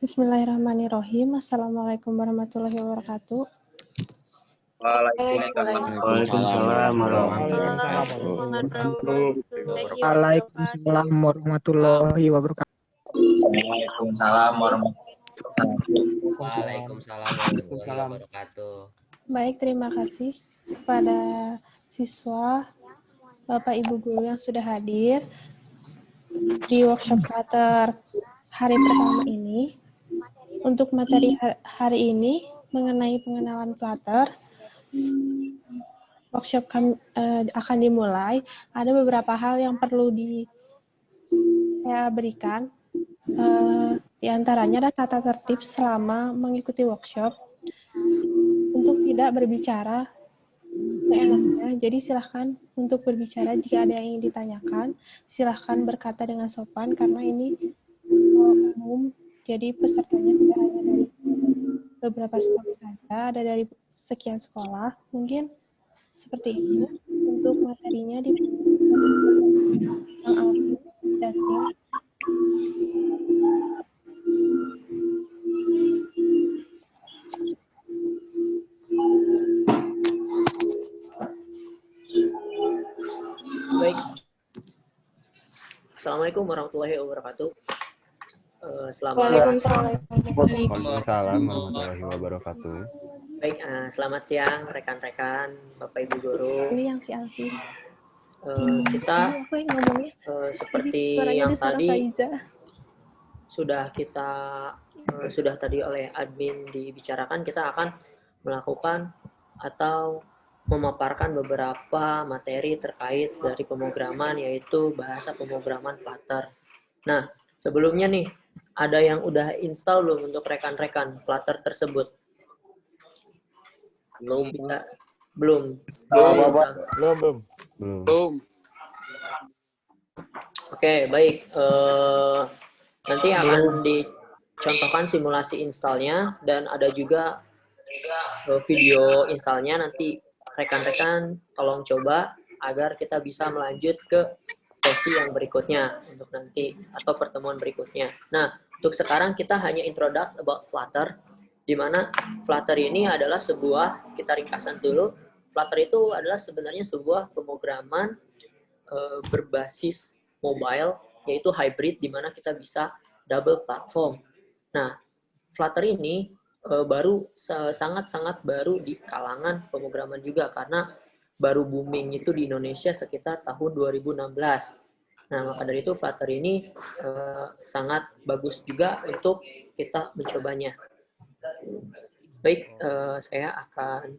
Bismillahirrahmanirrahim. Assalamualaikum warahmatullahi wabarakatuh. Waalaikumsalam Waalaikumsalam warahmatullahi wabarakatuh. Waalaikumsalam Waalaikumsalam warahmatullahi wabarakatuh. Baik, terima kasih kepada siswa, Bapak Ibu guru yang sudah hadir di workshop Flutter hari pertama ini. Untuk materi hari ini mengenai pengenalan Flutter, workshop kami akan dimulai. Ada beberapa hal yang perlu saya berikan. Di antaranya ada tata tertib selama mengikuti workshop. Untuk tidak berbicara seenaknya, jadi silahkan untuk berbicara jika ada yang ingin ditanyakan. Silahkan berkata dengan sopan karena ini umum. Jadi pesertanya tidak hanya dari beberapa sekolah saja, ada dari sekian sekolah. Mungkin seperti itu. Untuk materinya di Bang Alvin dan tim. Baik. Assalamualaikum warahmatullahi wabarakatuh. Waalaikumsalam Waalaikumsalam warahmatullahi wabarakatuh. Baik, selamat siang rekan-rekan, Bapak Ibu guru. Ini yang si Alvin. Kita seperti yang tadi sudah tadi oleh admin dibicarakan, kita akan melakukan atau memaparkan beberapa materi terkait dari pemrograman, yaitu bahasa pemrograman Flutter. Nah, sebelumnya nih, ada yang udah install belum untuk rekan-rekan Flutter tersebut? Belum. Oke, baik. Nanti akan dicontohkan simulasi installnya dan ada juga video installnya. Nanti rekan-rekan tolong coba agar kita bisa melanjut ke sesi yang berikutnya untuk nanti atau pertemuan berikutnya. Nah, untuk sekarang kita hanya introduce about Flutter, di mana Flutter ini adalah sebuah, kita ringkasan dulu, Flutter itu adalah sebenarnya sebuah pemrograman berbasis mobile, yaitu hybrid, di mana kita bisa double platform. Nah, Flutter ini baru sangat-sangat baru di kalangan pemrograman juga, karena baru booming itu di Indonesia sekitar tahun 2016. Nah, maka dari itu Flutter ini sangat bagus juga untuk kita mencobanya. Baik, saya akan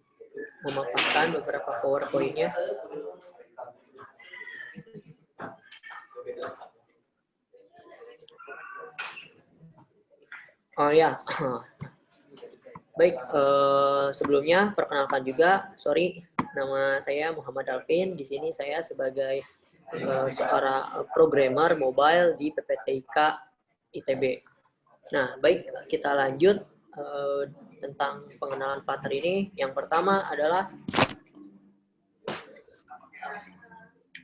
memaparkan beberapa PowerPoint-nya. Oh ya, baik, sebelumnya perkenalkan juga, nama saya Muhammad Alvin. Di sini saya sebagai seorang programmer mobile di PPTIK ITB. Nah, baik, kita lanjut tentang pengenalan Flutter ini. Yang pertama adalah,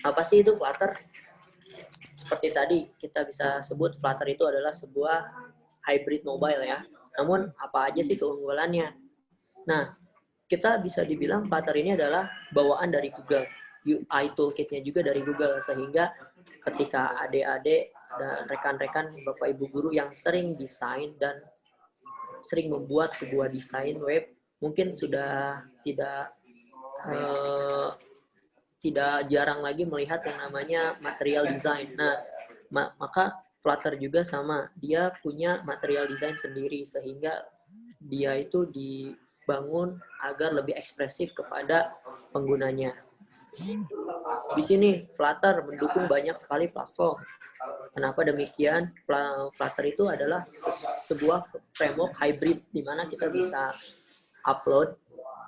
apa sih itu Flutter? Seperti tadi, kita bisa sebut Flutter itu adalah sebuah hybrid mobile ya. Namun, apa aja sih keunggulannya? Nah, kita bisa dibilang Flutter ini adalah bawaan dari Google. UI toolkit-nya juga dari Google, sehingga ketika adik-adik dan rekan-rekan Bapak Ibu guru yang sering desain dan sering membuat sebuah desain web, mungkin sudah tidak jarang lagi melihat yang namanya material design. Nah, maka Flutter juga sama, dia punya material design sendiri, sehingga dia itu dibangun agar lebih ekspresif kepada penggunanya. Di sini Flutter mendukung banyak sekali platform. Kenapa demikian? Flutter itu adalah sebuah framework hybrid, di mana kita bisa upload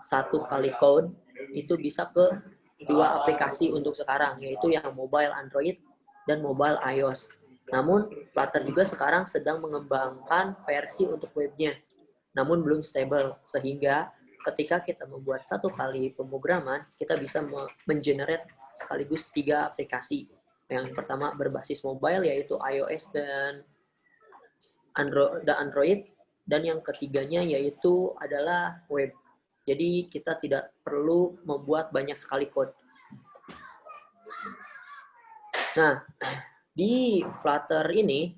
satu kali code, itu bisa ke dua aplikasi untuk sekarang, yaitu yang mobile Android dan mobile iOS. Namun, Flutter juga sekarang sedang mengembangkan versi untuk webnya, namun belum stable, sehingga ketika kita membuat satu kali pemrograman, kita bisa mengenerate sekaligus 3 aplikasi. Yang pertama berbasis mobile, yaitu iOS dan Android, dan yang ketiganya yaitu adalah web. Jadi kita tidak perlu membuat banyak sekali code. Nah, di Flutter ini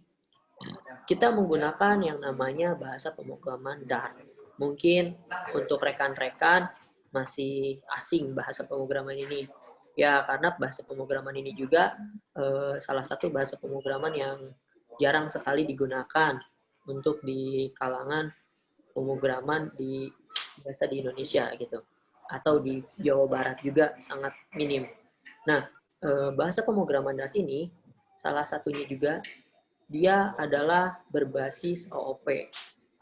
kita menggunakan yang namanya bahasa pemrograman Dart. Mungkin untuk rekan-rekan masih asing bahasa pemrograman ini. Ya, karena bahasa pemrograman ini juga salah satu bahasa pemrograman yang jarang sekali digunakan untuk di kalangan pemrograman biasa di Indonesia gitu. Atau di Jawa Barat juga sangat minim. Nah, bahasa pemrograman Dart ini salah satunya juga dia adalah berbasis OOP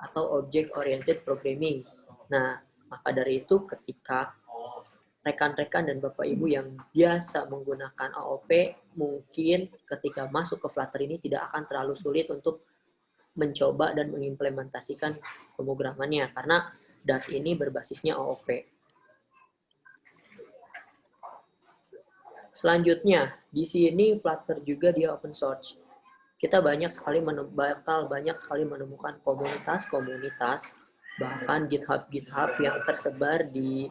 atau Object Oriented Programming. Nah, maka dari itu ketika rekan-rekan dan Bapak Ibu yang biasa menggunakan OOP, mungkin ketika masuk ke Flutter ini tidak akan terlalu sulit untuk mencoba dan mengimplementasikan pemrogramannya, karena Dart ini berbasisnya OOP. Selanjutnya, di sini Flutter juga dia open source. Kita bakal banyak sekali menemukan komunitas-komunitas, bahkan GitHub yang tersebar di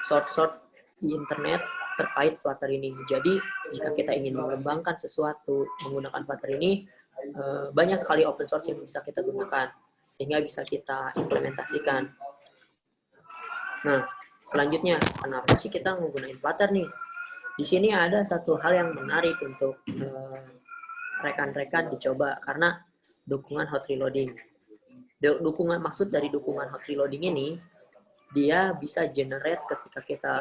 source di internet terkait Flutter ini. Jadi, jika kita ingin mengembangkan sesuatu menggunakan Flutter ini, banyak sekali open source yang bisa kita gunakan, sehingga bisa kita implementasikan. Nah, selanjutnya, kenapa sih kita menggunakan Flutter nih? Di sini ada satu hal yang menarik untuk rekan-rekan dicoba, karena dukungan hot reloading. Maksud dari dukungan hot reloading ini, dia bisa generate ketika kita,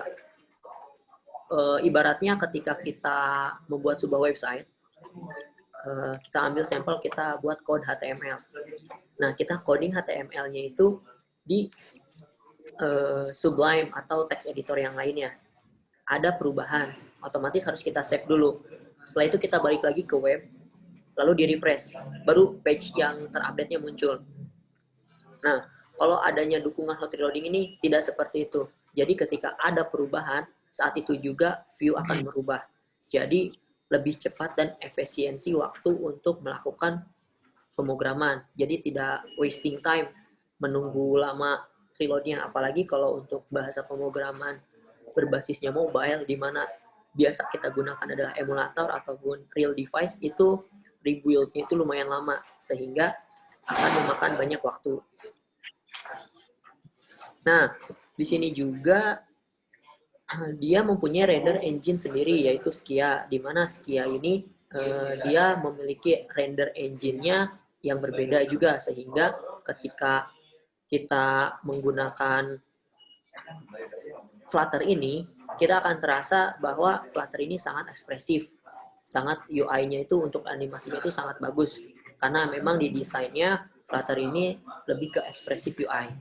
ibaratnya ketika kita membuat sebuah website, kita ambil sampel, kita buat code HTML. Nah, kita coding HTML-nya itu di Sublime atau text editor yang lainnya. Ada perubahan, otomatis harus kita save dulu. Setelah itu kita balik lagi ke web, lalu di-refresh, baru page yang terupdate-nya muncul. Nah, kalau adanya dukungan hot reloading ini tidak seperti itu. Jadi ketika ada perubahan, saat itu juga view akan berubah. Jadi lebih cepat dan efisiensi waktu untuk melakukan pemrograman. Jadi tidak wasting time menunggu lama reloadnya, apalagi kalau untuk bahasa pemrograman berbasisnya mobile, di mana biasa kita gunakan adalah emulator ataupun real device, itu rebuild-nya itu lumayan lama, sehingga akan memakan banyak waktu. Nah, di sini juga dia mempunyai render engine sendiri, yaitu Skia, di mana Skia ini dia memiliki render engine-nya yang berbeda juga, sehingga ketika kita menggunakan Flutter ini, kita akan terasa bahwa Flutter ini sangat ekspresif, sangat UI-nya itu untuk animasinya itu sangat bagus, karena memang di desainnya Flutter ini lebih ke ekspresif UI.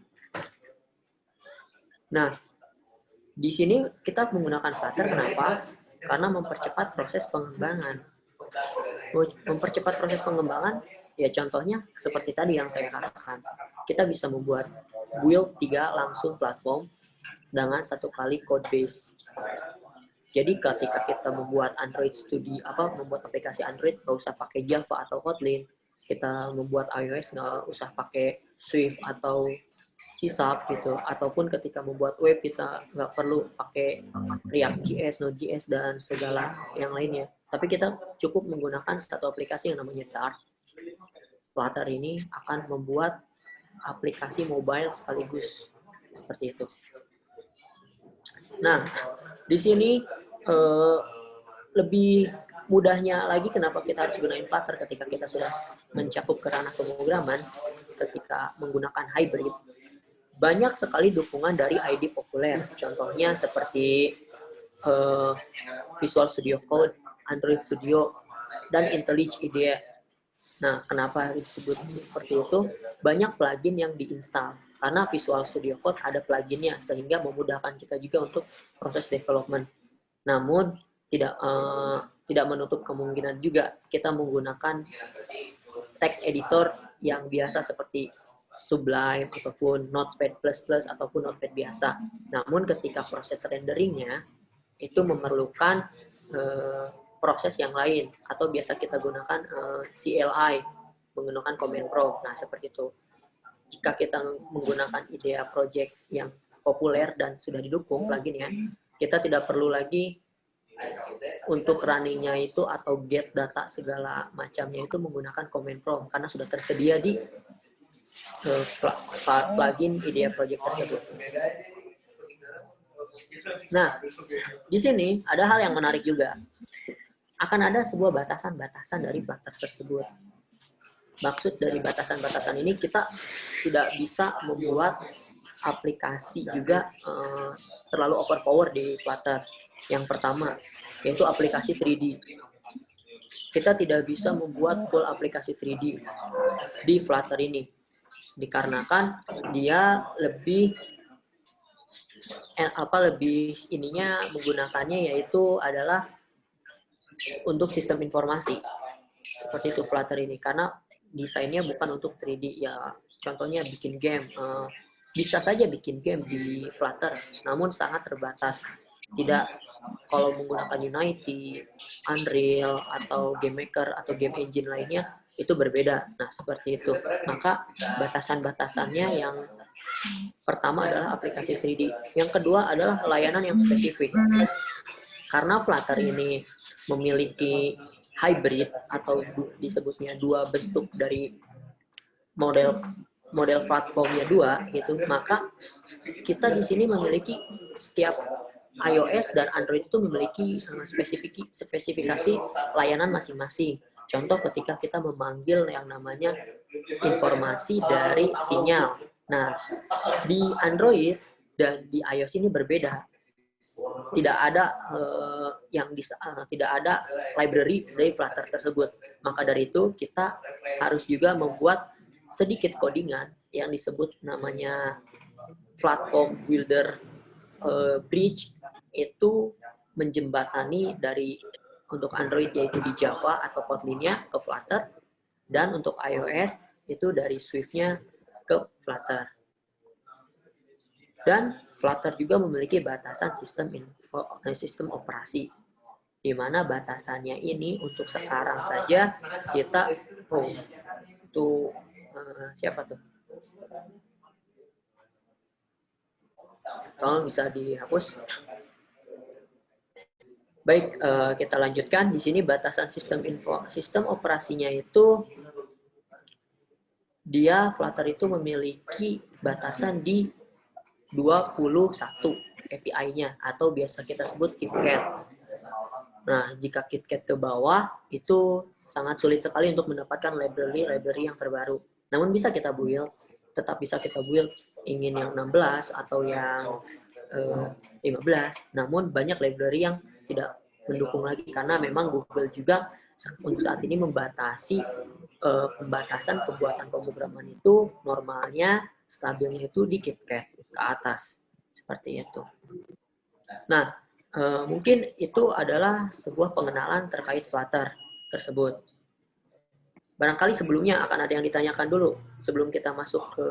Nah, di sini kita menggunakan Flutter kenapa? Karena mempercepat proses pengembangan. Mempercepat proses pengembangan, ya contohnya seperti tadi yang saya katakan. Kita bisa membuat build 3 langsung platform dengan 1 kali code base. Jadi ketika kita membuat Android Studio, membuat aplikasi Android, nggak usah pakai Java atau Kotlin. Kita membuat iOS nggak usah pakai Swift atau C# gitu. Ataupun ketika membuat web, kita nggak perlu pakai React.js, Node.js, dan segala yang lainnya. Tapi kita cukup menggunakan satu aplikasi yang namanya Dart. Flutter ini akan membuat aplikasi mobile sekaligus. Seperti itu. Nah, di sini lebih mudahnya lagi kenapa kita harus gunain Flutter ketika kita sudah mencakup ke ranah pemrograman, ketika menggunakan hybrid. Banyak sekali dukungan dari IDE populer. Contohnya seperti Visual Studio Code, Android Studio, dan IntelliJ IDEA. Nah, kenapa disebut seperti itu? Banyak plugin yang diinstal. Karena Visual Studio Code ada pluginnya, sehingga memudahkan kita juga untuk proses development. Namun, tidak menutup kemungkinan juga kita menggunakan text editor yang biasa seperti Sublime, ataupun Notepad++, ataupun Notepad biasa. Namun, ketika proses renderingnya, itu memerlukan proses yang lain, atau biasa kita gunakan CLI. menggunakan Command Prompt. Nah, seperti itu. Jika kita menggunakan IDEA project yang populer dan sudah didukung pluginnya, kita tidak perlu lagi untuk running-nya itu atau get data segala macamnya itu menggunakan Command Prompt karena sudah tersedia di plugin IDEA project tersebut. Nah, di sini ada hal yang menarik juga. Akan ada sebuah batasan-batasan dari Flutter tersebut. Maksud dari batasan-batasan ini, kita tidak bisa membuat aplikasi juga terlalu overpower di Flutter. Yang pertama, yaitu aplikasi 3D. Kita tidak bisa membuat full aplikasi 3D di Flutter ini. Dikarenakan dia lebih ininya menggunakannya yaitu adalah untuk sistem informasi. Seperti itu Flutter ini. Karena desainnya bukan untuk 3D. Ya, contohnya bikin game. Bisa saja bikin game di Flutter, namun sangat terbatas. Tidak kalau menggunakan Unity, Unreal, atau Game Maker, atau game engine lainnya, itu berbeda. Nah, seperti itu. Maka batasan-batasannya yang pertama adalah aplikasi 3D. Yang kedua adalah layanan yang spesifik. Karena Flutter ini memiliki hybrid atau disebutnya dua bentuk dari model platformnya dua gitu, maka kita di sini memiliki setiap iOS dan Android itu memiliki spesifikasi layanan masing-masing. Contoh ketika kita memanggil yang namanya informasi dari sinyal. Nah, di Android dan di iOS ini berbeda. Tidak ada tidak ada library dari Flutter tersebut. Maka dari itu kita harus juga membuat sedikit codingan yang disebut namanya platform builder bridge, itu menjembatani dari untuk Android yaitu di Java atau Kotlin-nya ke Flutter, dan untuk iOS itu dari Swift-nya ke Flutter. Dan Flutter juga memiliki batasan sistem operasi, di mana batasannya ini untuk sekarang saja kita siapa tuh? Tolong bisa dihapus. Baik, kita lanjutkan. Di sini batasan sistem operasinya itu Flutter itu memiliki batasan di 21 API-nya atau biasa kita sebut KitKat. Nah, jika KitKat ke bawah itu sangat sulit sekali untuk mendapatkan library yang terbaru. Namun bisa kita build, tetap bisa kita build ingin yang 16 atau yang 15. Namun banyak library yang tidak mendukung lagi karena memang Google juga untuk saat ini membatasi pembatasan pembuatan pemrograman itu normalnya stabilnya itu di KitKat ke atas seperti itu. Nah, mungkin itu adalah sebuah pengenalan terkait Flutter tersebut. Barangkali sebelumnya akan ada yang ditanyakan dulu sebelum kita masuk ke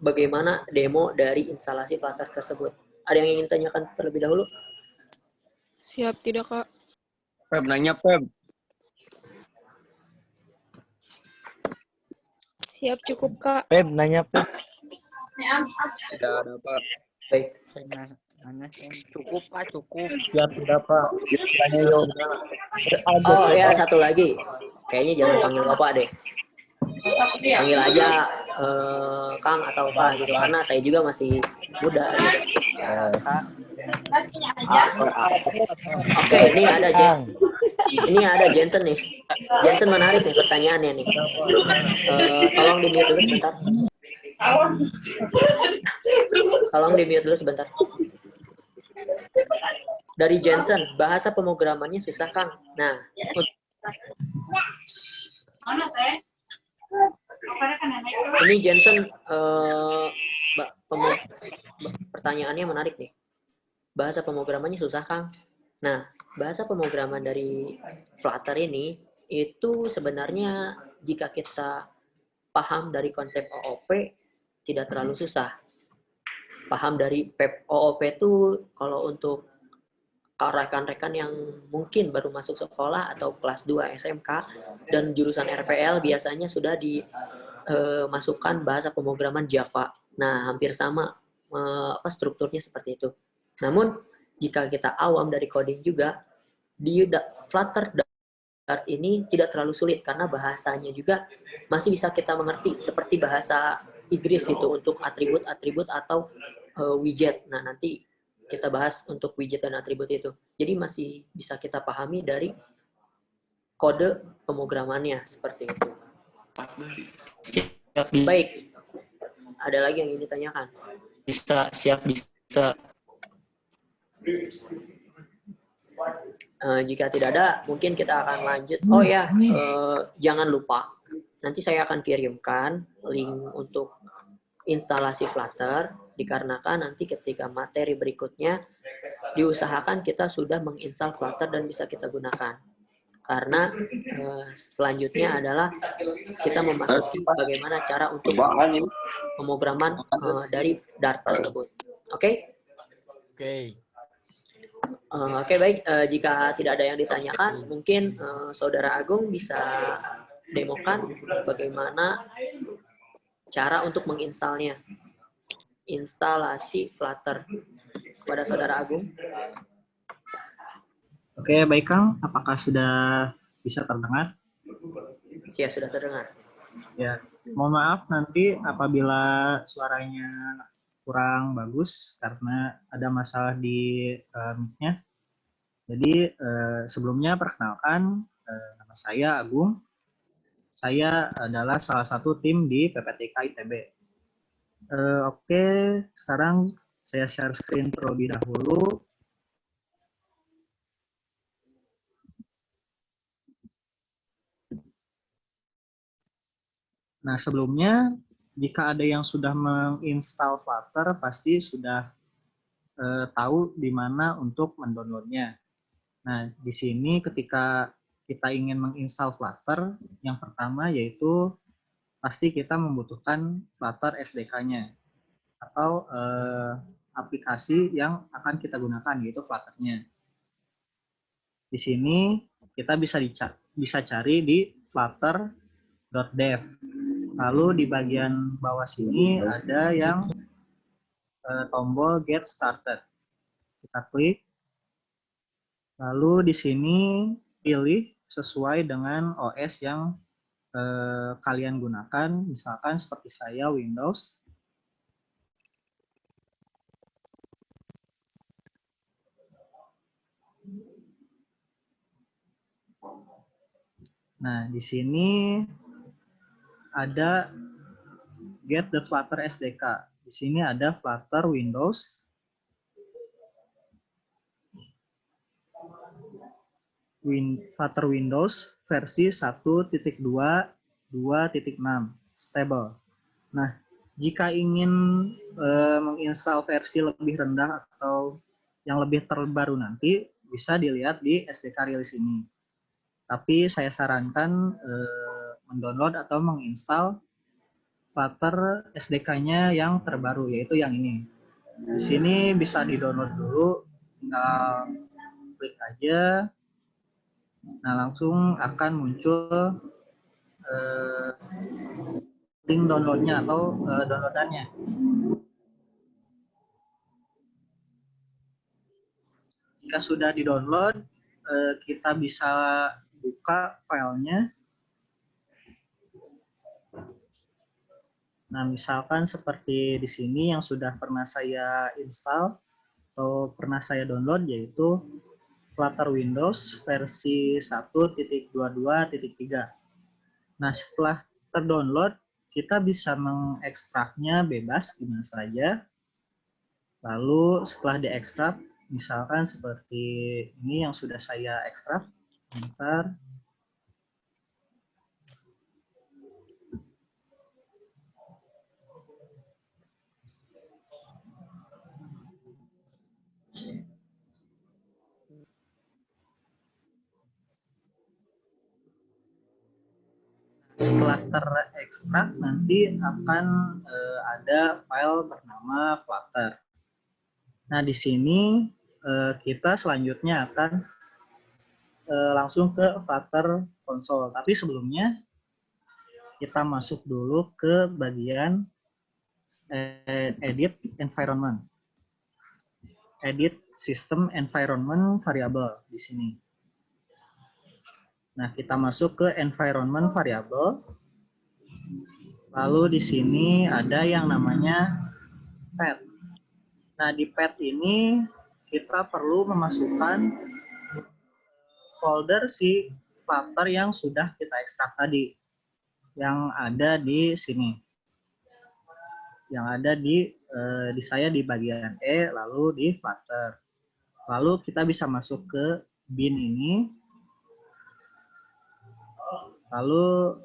bagaimana demo dari instalasi Flutter tersebut. Ada yang ingin tanyakan terlebih dahulu? Siap, tidak, Kak. Peb, nanya Peb. Siap, cukup, Kak. Peb, nanya Peb. Tidak ada Pak. Baik. Nanya, cukup Pak, cukup. Ya tidak Pak. Tanya yo. Oh ya, satu lagi. Kayaknya jangan panggil Bapak deh. Panggil aja Kang atau Pak gitu, karena saya juga masih muda. Gitu. Oke, ini ada Jensen nih. Jensen menarik nih pertanyaannya nih. Tolong di-mute dulu sebentar. Tolong di-mute dulu sebentar. Dari Jensen, bahasa pemrogramannya susah, Kang. Nah, ini Jensen pertanyaannya menarik nih. Bahasa pemrogramannya susah, Kang. Nah, bahasa pemrograman dari Flutter ini itu sebenarnya jika kita paham dari konsep OOP tidak terlalu susah. Paham dari OOP itu kalau untuk rekan-rekan yang mungkin baru masuk sekolah atau kelas 2 SMK dan jurusan RPL biasanya sudah dimasukkan bahasa pemrograman Java. Nah, hampir sama strukturnya seperti itu. Namun, jika kita awam dari coding juga, di Flutter Dart ini tidak terlalu sulit karena bahasanya juga masih bisa kita mengerti seperti bahasa Inggris itu untuk atribut-atribut atau widget. Nah, nanti kita bahas untuk widget dan atribut itu. Jadi masih bisa kita pahami dari kode pemrogramannya seperti itu. Baik. Ada lagi yang ingin ditanyakan? Bisa. Jika tidak ada, mungkin kita akan lanjut. Oh ya, jangan lupa. Nanti saya akan kirimkan link untuk instalasi Flutter, dikarenakan nanti ketika materi berikutnya, diusahakan kita sudah menginstal Flutter dan bisa kita gunakan. Karena selanjutnya adalah kita memasuki bagaimana cara untuk pemrograman dari Dart tersebut. Oke? Oke, baik. Jika tidak ada yang ditanyakan, mungkin Saudara Agung bisa demokan bagaimana cara untuk menginstalnya. Instalasi Flutter. Kepada Saudara Agung. Oke, baik Kang. Apakah sudah bisa terdengar? Ya, sudah terdengar. Ya, mohon maaf nanti apabila suaranya kurang bagus karena ada masalah di mic-nya. Jadi sebelumnya perkenalkan, nama saya Agung. Saya adalah salah satu tim di PPTK ITB. Oke, sekarang saya share screen terlebih dahulu. Nah, sebelumnya jika ada yang sudah menginstal Flutter, pasti sudah tahu di mana untuk mendownloadnya. Nah, di sini ketika kita ingin menginstal Flutter, yang pertama yaitu pasti kita membutuhkan Flutter SDK-nya atau aplikasi yang akan kita gunakan, yaitu Flutter-nya. Di sini kita bisa cari di flutter.dev. Lalu di bagian bawah sini ada yang tombol Get Started. Kita klik. Lalu di sini pilih sesuai dengan OS yang kalian gunakan. Misalkan seperti saya Windows. Nah, di sini ada Get the Flutter SDK. Di sini ada Flutter Windows. Flutter Windows versi 1.2.2.6 stable. Nah, jika ingin menginstal versi lebih rendah atau yang lebih terbaru nanti, bisa dilihat di SDK release ini. Tapi saya sarankan mendownload atau menginstal Flutter SDK-nya yang terbaru, yaitu yang ini. Di sini bisa di-download dulu, tinggal klik aja. Nah, langsung akan muncul link downloadnya atau downloadannya. Jika sudah di-download, kita bisa buka filenya. Nah, misalkan seperti di sini yang sudah pernah saya install atau pernah saya download, yaitu Flutter Windows versi 1.22.3. Nah, setelah terdownload, kita bisa mengekstraknya bebas di mana saja. Lalu setelah diekstrak, misalkan seperti ini yang sudah saya ekstrak. Bentar. Setelah terekstrak, nanti akan ada file bernama Flutter. Nah, di sini kita selanjutnya akan langsung ke Flutter Console. Tapi sebelumnya kita masuk dulu ke bagian Edit Environment. Edit System Environment Variable di sini. Nah, kita masuk ke Environment Variable. Lalu di sini ada yang namanya Path. Nah, di Path ini kita perlu memasukkan folder si Flutter yang sudah kita ekstrak tadi, yang ada di sini, yang ada di saya di bagian E, lalu di Flutter. Lalu kita bisa masuk ke bin ini, lalu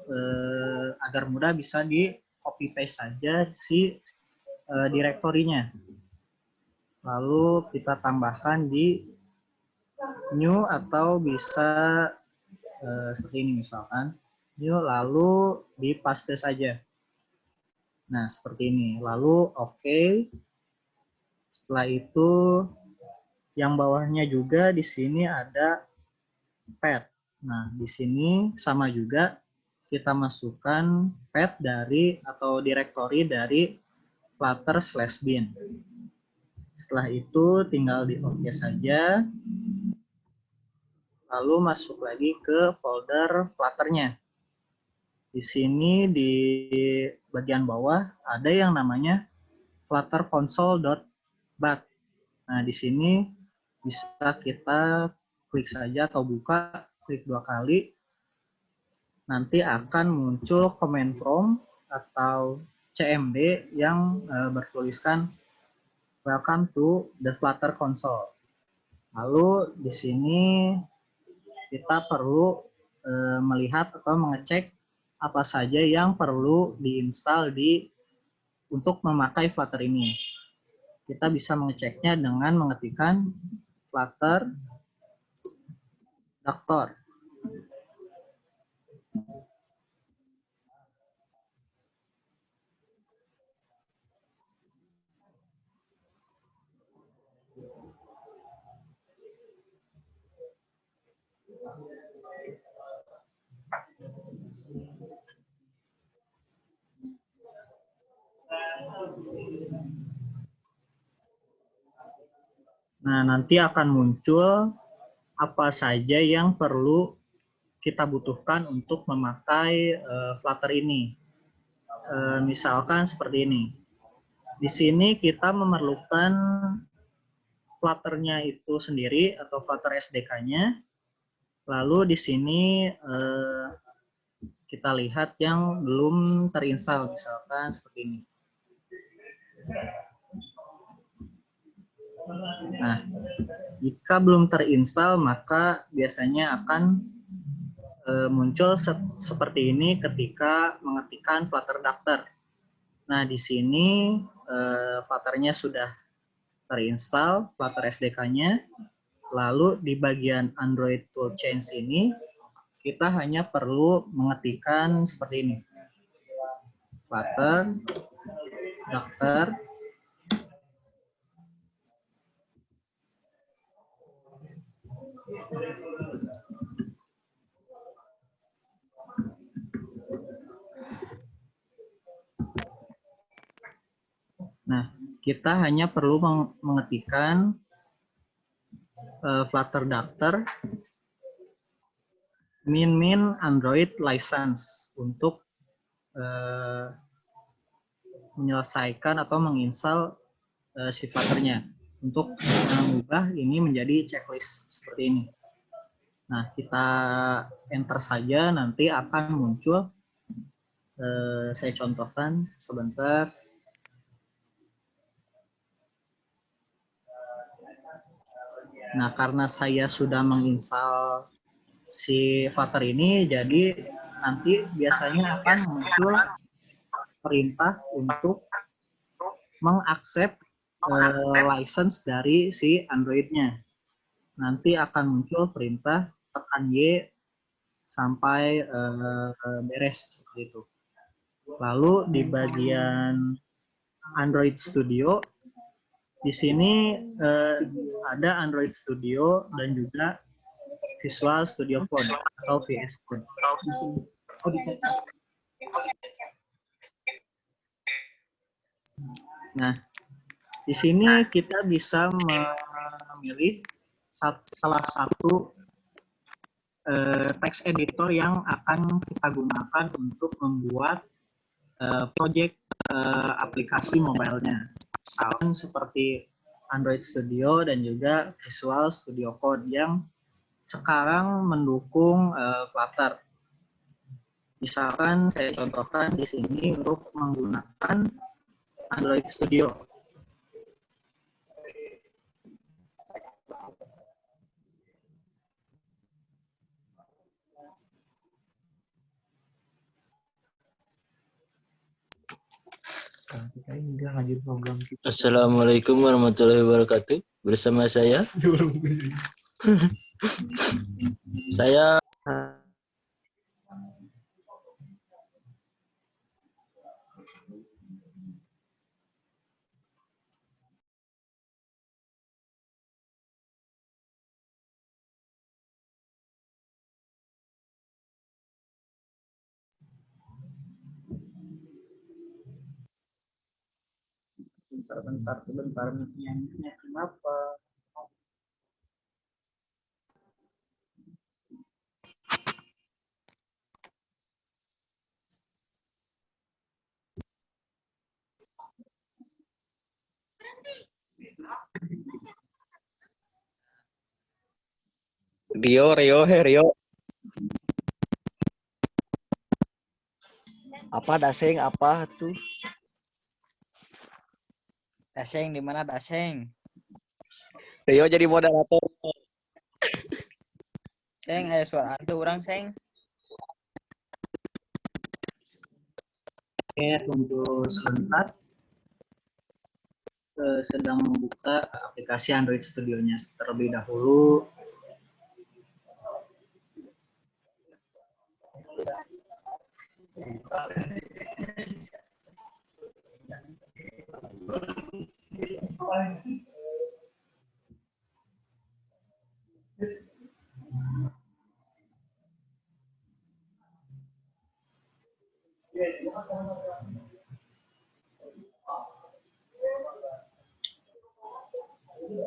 agar mudah bisa di copy paste saja si direktorinya. Lalu kita tambahkan di new atau bisa seperti ini misalkan, new lalu di paste saja. Nah, seperti ini. Lalu oke. Setelah itu yang bawahnya juga di sini ada path. Nah, di sini sama juga kita masukkan path dari atau directory dari flutter/bin. Setelah itu tinggal di oke saja. Lalu masuk lagi ke folder Flutter-nya. Di sini di bagian bawah ada yang namanya Flutter Console.bat. Nah, di sini bisa kita klik saja atau buka, klik 2 kali. Nanti akan muncul command prompt atau CMD yang bertuliskan Welcome to the Flutter Console. Lalu di sini kita perlu melihat atau mengecek apa saja yang perlu diinstal untuk memakai Flutter ini. Kita bisa mengeceknya dengan mengetikkan Flutter Doctor. Nah, nanti akan muncul apa saja yang perlu kita butuhkan untuk memakai Flutter ini. Misalkan seperti ini. Di sini kita memerlukan Flutter-nya itu sendiri atau Flutter SDK-nya. Lalu di sini kita lihat yang belum terinstall, misalkan seperti ini. Nah, jika belum terinstall, maka biasanya akan muncul seperti ini ketika mengetikkan Flutter Doctor. Nah, di sini Flutter-nya sudah terinstall, Flutter SDK-nya. Lalu di bagian Android Tool Change ini, kita hanya perlu mengetikkan seperti ini. Flutter Doctor. Nah, kita hanya perlu mengetikkan Flutter Doctor min Android license untuk menyelesaikan atau menginstal si Flutter-nya untuk mengubah ini menjadi checklist seperti ini. Nah, kita enter saja, nanti akan muncul. Saya contohkan sebentar. Nah, karena saya sudah menginstal si Flutter ini, jadi nanti biasanya akan muncul perintah untuk mengakses license dari si Android-nya. Nanti akan muncul perintah tekan Y sampai beres seperti itu. Lalu di bagian Android Studio Di sini ada Android Studio dan juga Visual Studio Code atau VS Code. Oh, dicek. Nah, di sini kita bisa memilih salah satu text editor yang akan kita gunakan untuk membuat project aplikasi mobilenya. Misalkan seperti Android Studio dan juga Visual Studio Code yang sekarang mendukung Flutter. Misalkan saya contohkan di sini untuk menggunakan Android Studio. Assalamualaikum warahmatullahi wabarakatuh. Bersama saya, saya Sebentar. Mic-nya kenapa? Rio. Apa daseng apa tuh? Daseng di mana daseng? Rio jadi moderator. Seng aya suara antu urang seng. Oke, tunggu sebentar. Sedang membuka aplikasi Android Studio-nya terlebih dahulu.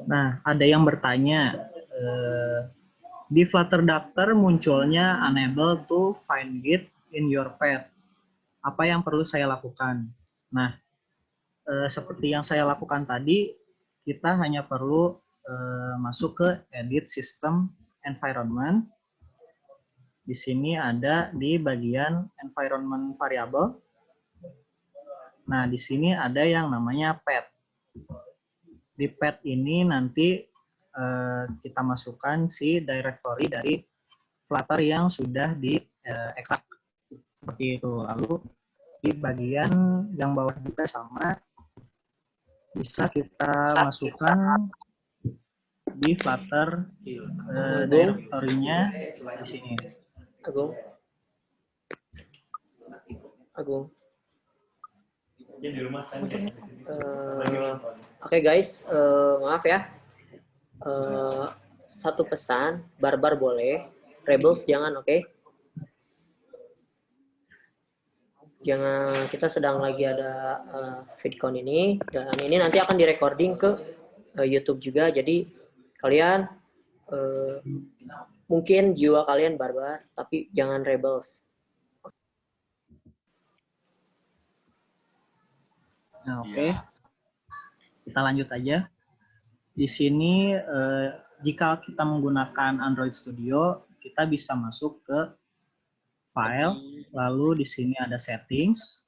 Nah, ada yang bertanya, di Flutterductor munculnya unable to find Git in your path. Apa yang perlu saya lakukan? Nah, seperti yang saya lakukan tadi, kita hanya perlu masuk ke Edit System Environment. Di sini ada di bagian Environment Variable. Nah, di sini ada yang namanya path. Di path ini nanti kita masukkan si directory dari Flutter yang sudah di ekstrak seperti itu. Lalu di bagian yang bawah juga sama, bisa kita masukkan di Flutter directory-nya di sini. Agung. Oke guys, maaf ya. Satu pesan, Barbar boleh, Rebels jangan, oke? Jangan, kita sedang lagi ada VidCon ini, dan ini nanti akan direcording ke YouTube juga, jadi kalian mungkin jiwa kalian Barbar, tapi jangan Rebels. Nah, oke. Kita lanjut aja. Di sini jika kita menggunakan Android Studio, kita bisa masuk ke file, lalu di sini ada settings.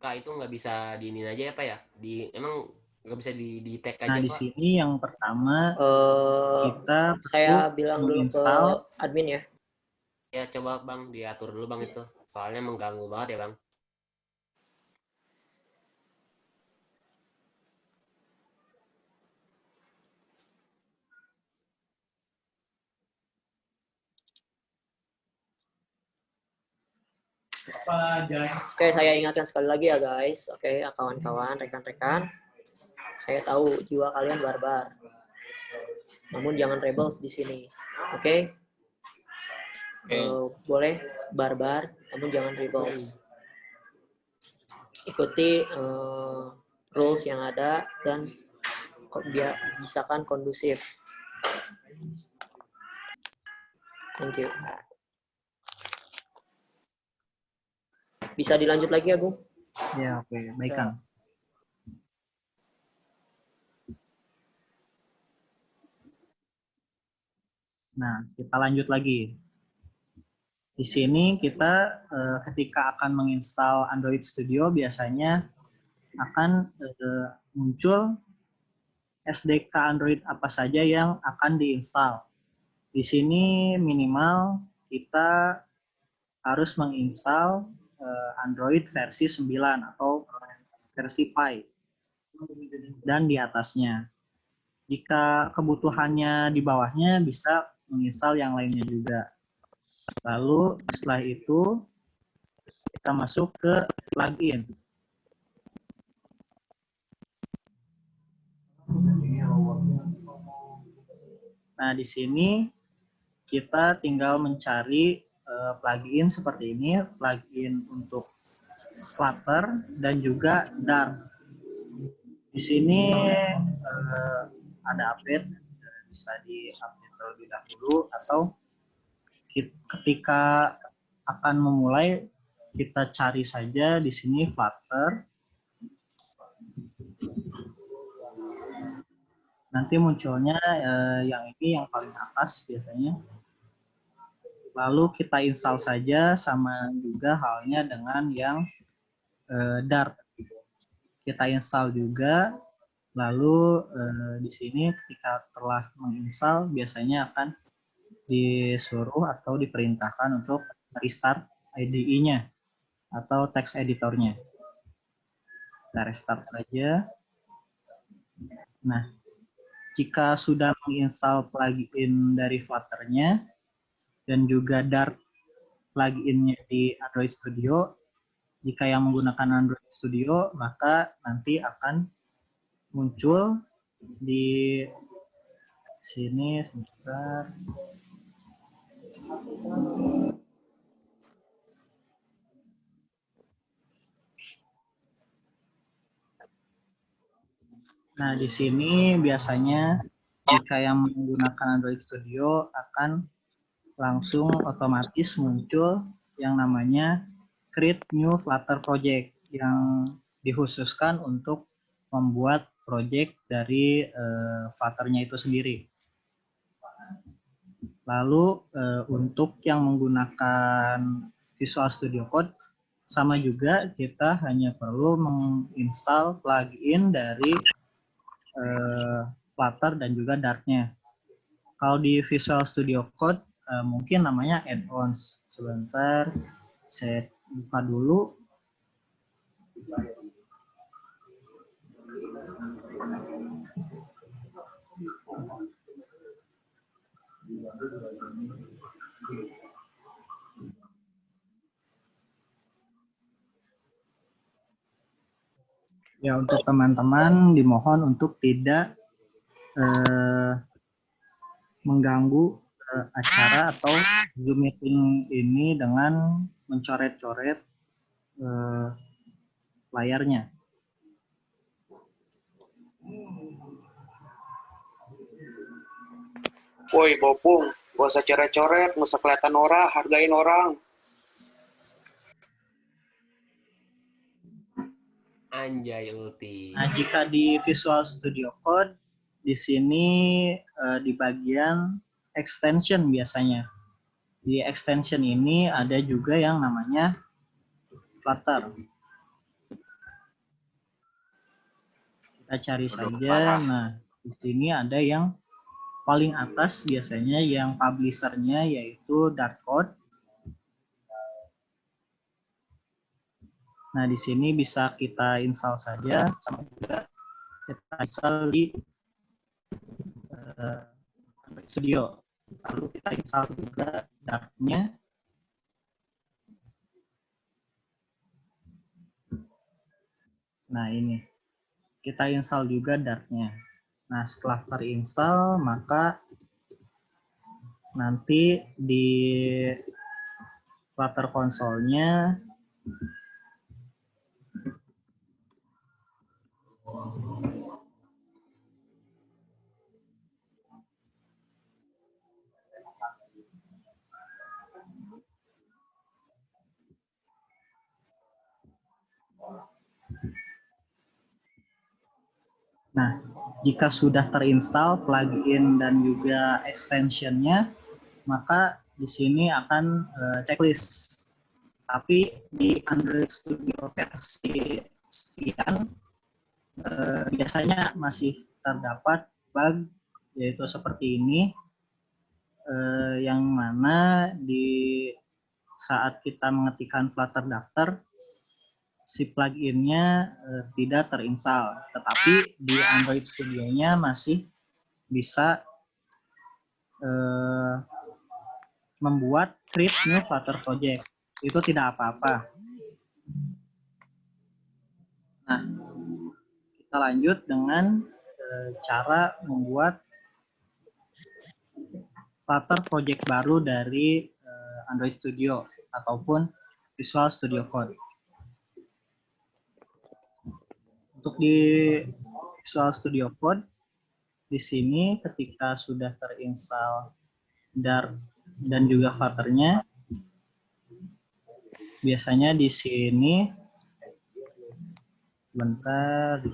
Kak, itu nggak bisa diinin aja ya Pak ya? Emang nggak bisa di tag aja Nah, di Pak? sini yang pertama kita saya bilang dulu ke menginstal admin ya. Ya coba Bang diatur dulu Bang itu. Soalnya mengganggu banget ya Bang. Oke, saya ingatkan sekali lagi ya guys. Oke, kawan-kawan, rekan-rekan. Saya tahu jiwa kalian barbar. Namun jangan rebels di sini. Oke? Boleh barbar, namun jangan rebels. Ikuti rules yang ada dan biar bisakan kondusif. Thank you. Bisa dilanjut lagi ya, Gung? Ya, oke. Baik, Kang. Nah, kita lanjut lagi. Di sini kita ketika akan menginstal Android Studio biasanya akan muncul SDK Android apa saja yang akan diinstal. Di sini minimal kita harus menginstal Android versi 9 atau versi Pie dan di atasnya. Jika kebutuhannya di bawahnya bisa menginstal yang lainnya juga. Lalu setelah itu kita masuk ke plugin. Nah, di sini kita tinggal mencari plugin seperti ini, plugin untuk Flutter dan juga Dart. Di sini ada update, bisa di-update terlebih dahulu atau ketika akan memulai kita cari saja di sini Flutter. Nanti munculnya yang ini yang paling atas biasanya. Lalu kita install saja, sama juga halnya dengan yang Dart. Kita install juga, lalu di sini ketika telah menginstal biasanya akan disuruh atau diperintahkan untuk restart IDE-nya atau text editornya. Kita restart saja. Nah, jika sudah menginstal plugin dari Flutter-nya dan juga Dart plugin-nya di Android Studio, jika yang menggunakan Android Studio, maka nanti akan muncul di sini sebentar. Nah, di sini biasanya jika yang menggunakan Android Studio akan langsung otomatis muncul yang namanya Create New Flutter Project yang dikhususkan untuk membuat project dari Flutter-nya itu sendiri. Lalu untuk yang menggunakan Visual Studio Code sama juga kita hanya perlu menginstal plugin dari Flutter dan juga Dart-nya. Kalau di Visual Studio Code mungkin namanya add-ons. Sebentar, saya buka dulu. Ya, untuk teman-teman dimohon untuk tidak mengganggu acara atau Zoom meeting ini dengan mencoret-coret layarnya. Woi, Bopung, gak usah coret-coret, gak usah kelihatan orang, hargain orang. Anjay ulti. Nah, jika di Visual Studio Code, di sini di bagian extension biasanya. Di extension ini ada juga yang namanya Flutter. Kita cari saja. Nah, di sini ada yang paling atas biasanya yang publisher-nya yaitu Dartcode. Nah, di sini bisa kita install saja, sama juga kita install di Studio. Lalu kita install juga Dart-nya. Nah, ini. Kita install juga Dart-nya. Nah, setelah terinstall, maka nanti di Flutter console-nya Nah, jika sudah terinstall plugin dan juga extension-nya, maka di sini akan checklist. Tapi di Android Studio versi sekian, biasanya masih terdapat bug, yaitu seperti ini, yang mana di saat kita mengetikkan Flutter Daftar, si plugin-nya tidak terinstall, tetapi di Android Studio-nya masih bisa membuat create new Flutter project. Itu tidak apa-apa. Nah, kita lanjut dengan cara membuat Flutter project baru dari Android Studio ataupun Visual Studio Code. Untuk di Visual Studio Code, di sini ketika sudah terinstall Dart dan juga Flutter-nya, biasanya di sini, bentar,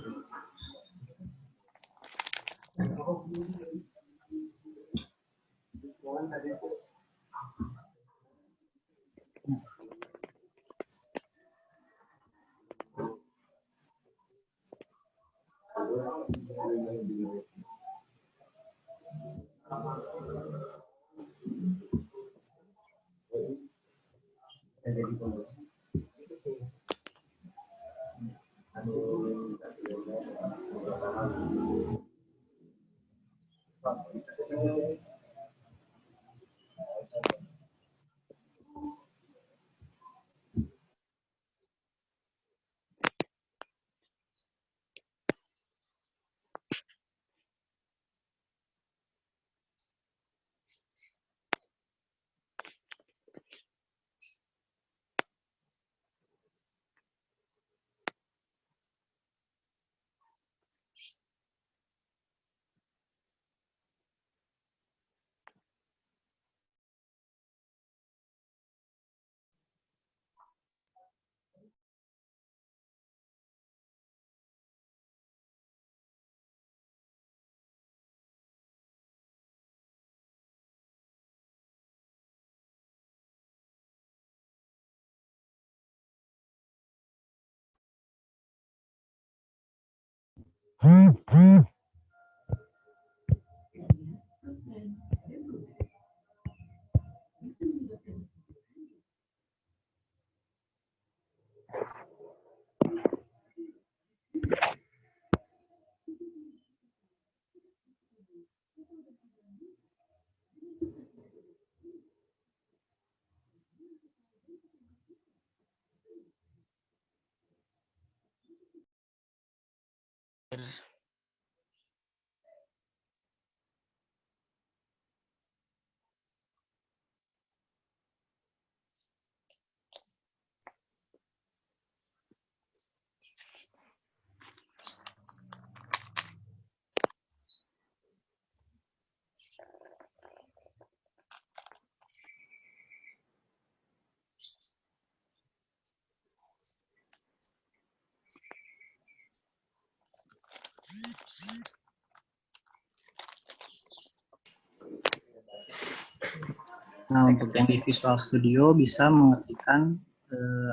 nah, untuk yang di Visual Studio bisa mengetikkan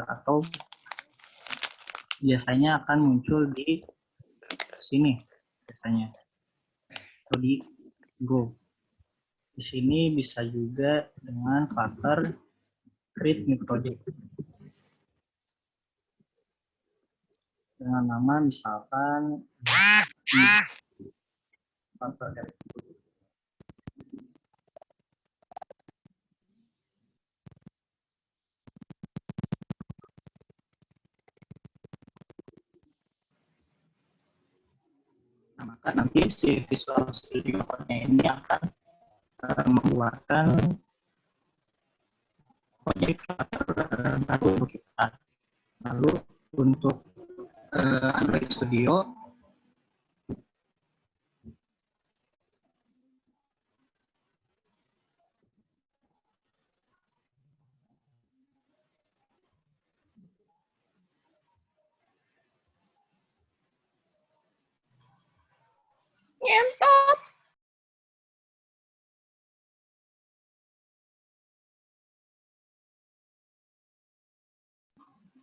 atau biasanya akan muncul di sini biasanya atau di Go. Di sini bisa juga dengan Flutter create new project dengan nama misalkan Flutter. nanti si Visual Studio Code-nya ini akan membuatkan proyek baru untuk kita. Lalu untuk Android Studio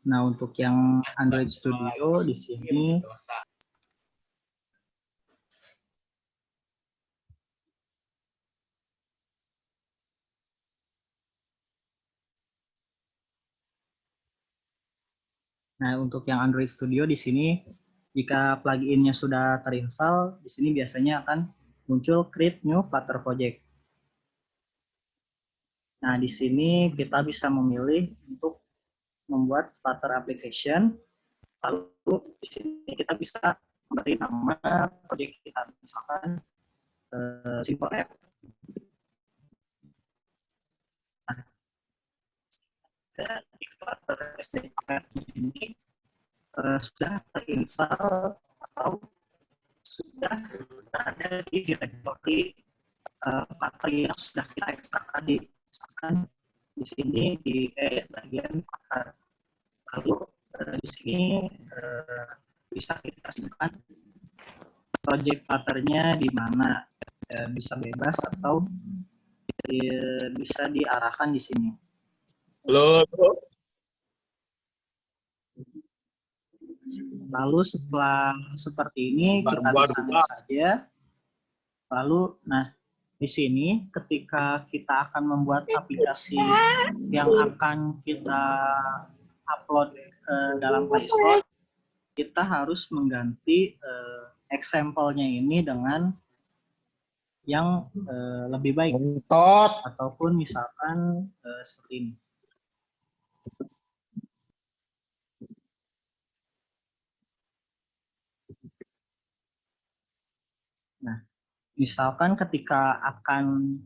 Nah, untuk yang Android Studio di sini untuk yang Android Studio di sini jika plugin-nya sudah terinstall, di sini biasanya akan muncul create new Flutter project. Nah, di sini kita bisa memilih untuk membuat Flutter application. Lalu di sini kita bisa memberi nama project kita, misalkan Simple App. Nah, di Flutter SDK ini sudah terinstall atau sudah ada di directory Flutter yang sudah kita ekstrak tadi. Misalkan di sini di bagian Flutter. Lalu di sini bisa kita simpan project Flutter-nya di mana, bisa bebas atau bisa diarahkan di sini. Halo. Lalu setelah seperti ini kita bisa lihat saja. Lalu, nah di sini ketika kita akan membuat aplikasi yang akan kita upload ke dalam Play Store, kita harus mengganti example-nya ini dengan yang lebih baik. Ataupun misalkan seperti ini. Nah, misalkan ketika akan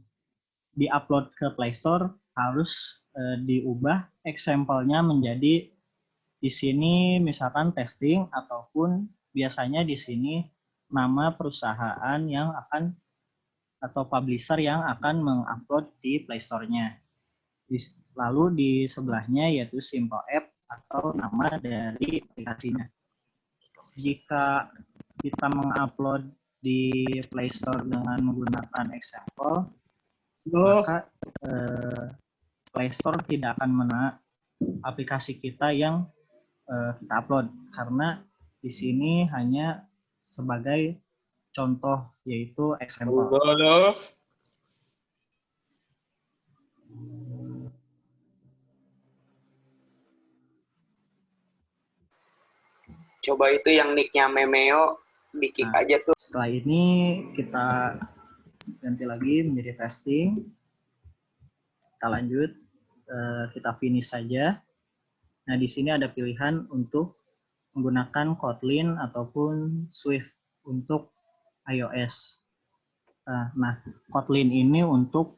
diupload ke Play Store, harus diubah example-nya menjadi di sini misalkan testing, ataupun biasanya di sini nama perusahaan yang akan atau publisher yang akan mengupload di Play Store-nya. Lalu di sebelahnya yaitu Simple App atau nama dari aplikasinya. Jika kita mengupload di Play Store dengan menggunakan example, maka Play Store tidak akan menerima aplikasi kita yang kita upload, karena di sini hanya sebagai contoh yaitu example. Coba itu yang nicknya Memeo, di-kick aja tuh. Setelah ini kita ganti lagi menjadi testing. Kita lanjut, kita finish saja. Nah, di sini ada pilihan untuk menggunakan Kotlin ataupun Swift untuk iOS. Nah, Kotlin ini untuk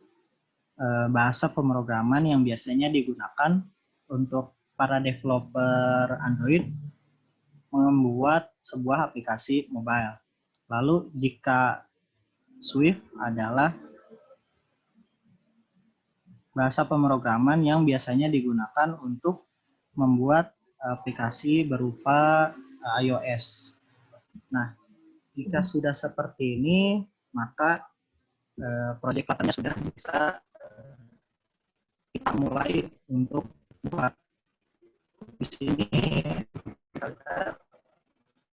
bahasa pemrograman yang biasanya digunakan untuk para developer Android membuat sebuah aplikasi mobile. Lalu jika Swift adalah bahasa pemrograman yang biasanya digunakan untuk membuat aplikasi berupa iOS. Nah, jika sudah seperti ini, maka proyek Flutter-nya sudah bisa kita mulai untuk buat. Di sini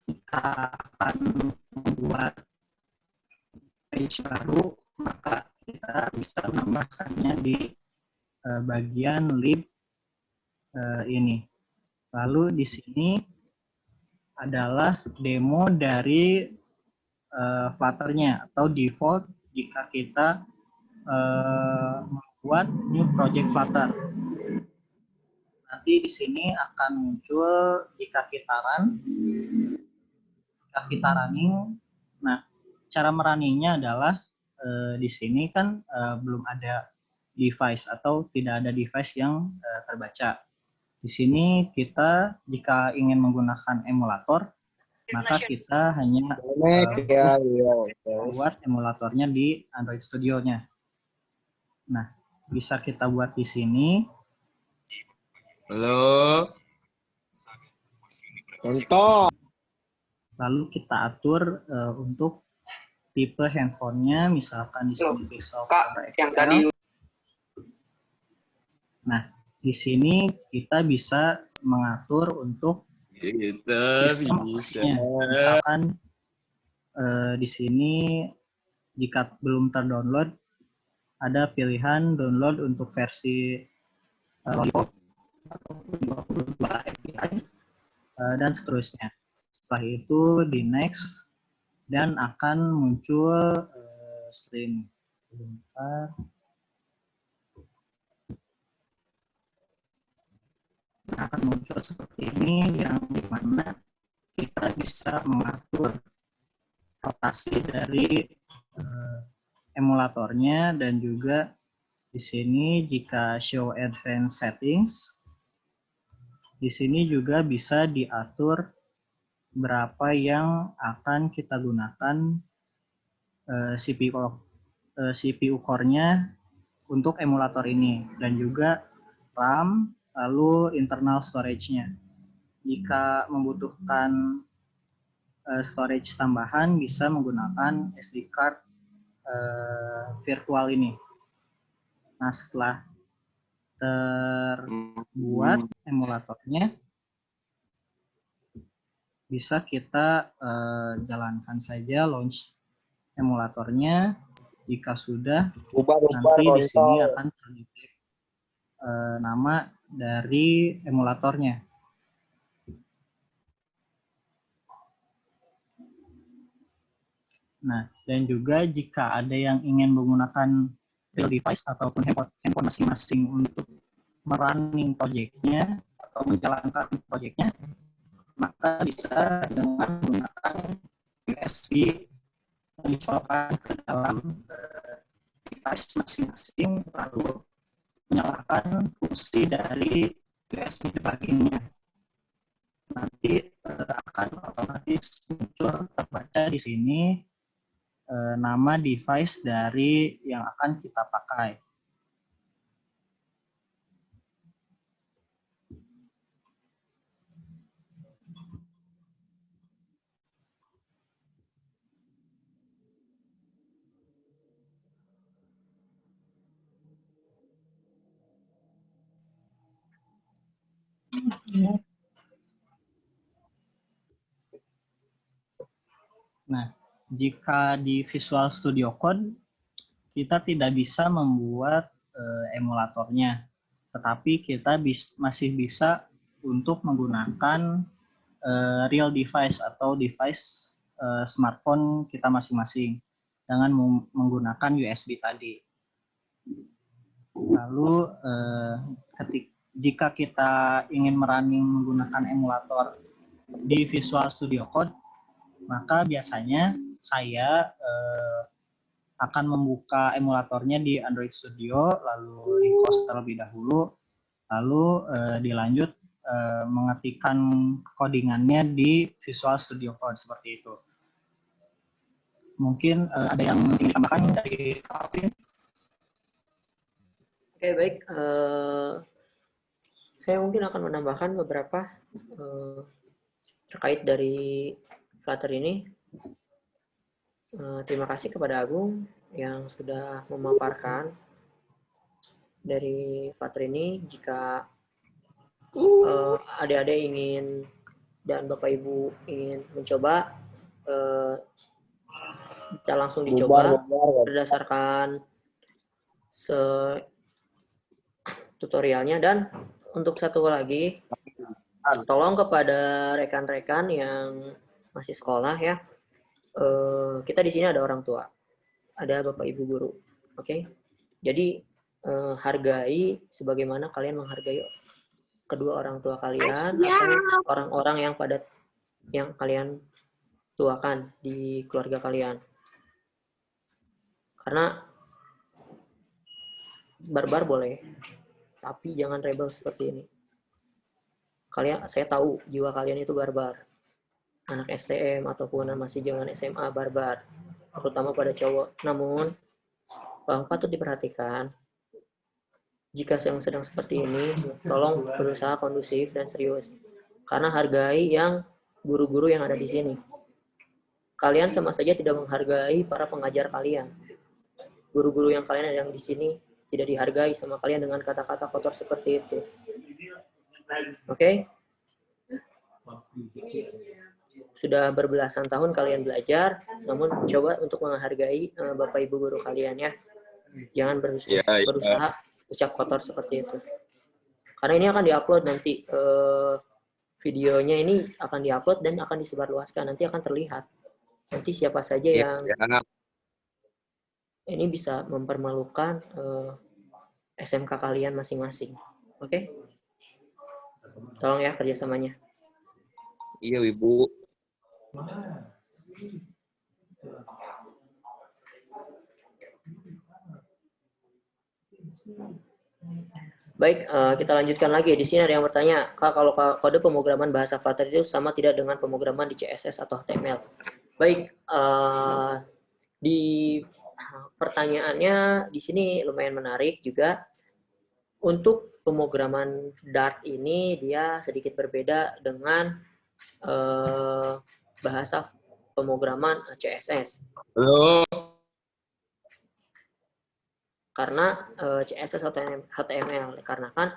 kita akan membuat page baru, maka kita bisa menambahkannya di bagian lib ini. Lalu di sini adalah demo dari Flutter-nya atau default jika kita membuat new project Flutter. Nanti di sini akan muncul jika kita running. Nah, cara merunningnya adalah di sini kan belum ada device atau tidak ada device yang terbaca. Di sini kita jika ingin menggunakan emulator, maka kita hanya buat emulatornya di Android Studio-nya. Nah, bisa kita buat di sini. Halo. Contoh. Lalu kita atur untuk tipe handphonenya, misalkan di sini Pixel Kak, 4 yang XL. tadi. Nah, di sini kita bisa mengatur untuk sistem OS-nya. Misalkan di sini jika belum terdownload, ada pilihan download untuk versi Lollipop atau 22 API dan seterusnya. Setelah itu di next dan akan muncul screen. Sebentar. Akan muncul seperti ini yang dimana kita bisa mengatur rotasi dari emulatornya dan juga di sini jika show advanced settings di sini juga bisa diatur berapa yang akan kita gunakan CPU core-nya untuk emulator ini dan juga RAM lalu internal storage-nya. Jika membutuhkan storage tambahan bisa menggunakan SD card virtual ini. Nah, setelah terbuat emulatornya, bisa kita jalankan saja launch emulatornya. Jika sudah, nanti di sini akan terdetek nama dari emulatornya. Nah, dan juga jika ada yang ingin menggunakan real device ataupun handphone masing-masing untuk merunning project-nya atau menjalankan project-nya, maka bisa dengan menggunakan USB dicolokkan ke dalam device masing-masing lalu menyalakan fungsi dari USB debugging-nya. Nanti akan otomatis muncul terbaca di sini nama device dari yang akan kita pakai. Nah, jika di Visual Studio Code kita tidak bisa membuat emulatornya, tetapi kita masih bisa untuk menggunakan real device atau device smartphone kita masing-masing dengan menggunakan USB tadi. Lalu jika kita ingin merunning menggunakan emulator di Visual Studio Code, maka biasanya saya akan membuka emulatornya di Android Studio, lalu di-host terlebih dahulu, lalu dilanjut mengetikkan codingannya di Visual Studio Code seperti itu. Mungkin ada yang ingin ditambahkan dari Alvin? Oke, baik. Saya mungkin akan menambahkan beberapa terkait dari Flutter ini. Terima kasih kepada Agung yang sudah memaparkan dari Flutter ini. Jika adik-adik ingin dan Bapak Ibu ingin mencoba, bisa langsung dicoba berdasarkan tutorialnya. Dan untuk satu lagi, tolong kepada rekan-rekan yang masih sekolah ya, kita di sini ada orang tua, ada Bapak Ibu guru, oke? Jadi hargai sebagaimana kalian menghargai kedua orang tua kalian atau orang-orang yang kalian tuakan di keluarga kalian. Karena barbar boleh, tapi jangan rebel seperti ini. Saya tahu jiwa kalian itu barbar. Anak STM ataupun masih zaman SMA barbar, terutama pada cowok. Namun, patut diperhatikan, jika yang sedang seperti ini, tolong berusaha kondusif dan serius. Karena hargai yang guru-guru yang ada di sini. Kalian sama saja tidak menghargai para pengajar kalian. Guru-guru yang kalian yang di sini tidak dihargai sama kalian dengan kata-kata kotor seperti itu. Oke? Sudah berbelasan tahun kalian belajar, namun coba untuk menghargai Bapak Ibu guru kalian ya. Jangan berusaha ucap kotor seperti itu. Karena ini akan diupload nanti, videonya ini akan diupload dan akan disebarluaskan. Nanti akan terlihat. Nanti siapa saja yang ini bisa mempermalukan SMK kalian masing-masing. Oke? Tolong ya kerjasamanya. Iya, Ibu. Baik, kita lanjutkan lagi. Di sini ada yang bertanya, Kak, kalau kode pemrograman bahasa Flutter itu sama tidak dengan pemrograman di CSS atau HTML? Baik, di pertanyaannya di sini lumayan menarik juga. Untuk pemrograman Dart ini dia sedikit berbeda dengan bahasa pemrograman CSS. Halo. Karena CSS atau HTML, karena kan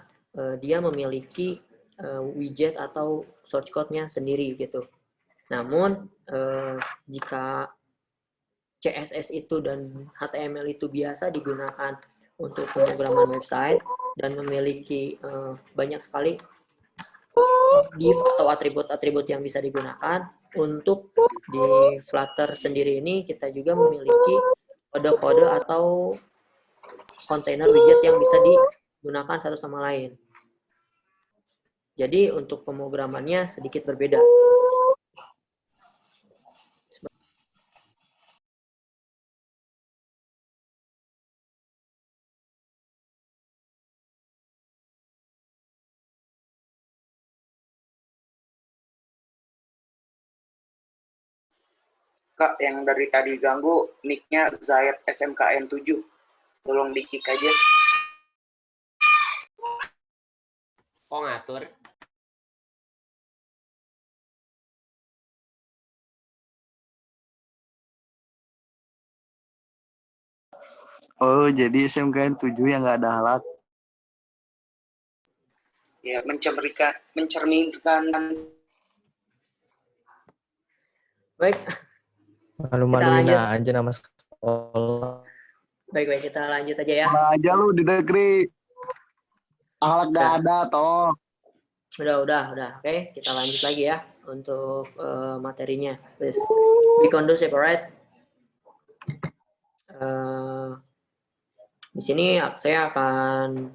dia memiliki widget atau source code-nya sendiri gitu. Namun jika CSS itu dan HTML itu biasa digunakan untuk pemrograman website dan memiliki banyak sekali div atau atribut-atribut yang bisa digunakan, untuk di Flutter sendiri ini kita juga memiliki kode-kode atau kontainer widget yang bisa digunakan satu sama lain. Jadi untuk pemrogramannya sedikit berbeda. Kak, yang dari tadi ganggu, nick-nya Zayed SMKN 7. Tolong di-kick aja. Kok ngatur? Oh, jadi SMKN 7 yang nggak ada halak. Ya, mencerminkan. Baik. Malu-maluin aja nama sekolah. Baik, kita lanjut aja ya. Sekolah aja lu di negeri. Halak nggak ada, toh. Udah. Oke, kita lanjut lagi ya untuk materinya. Please be conducive, alright? Di sini saya akan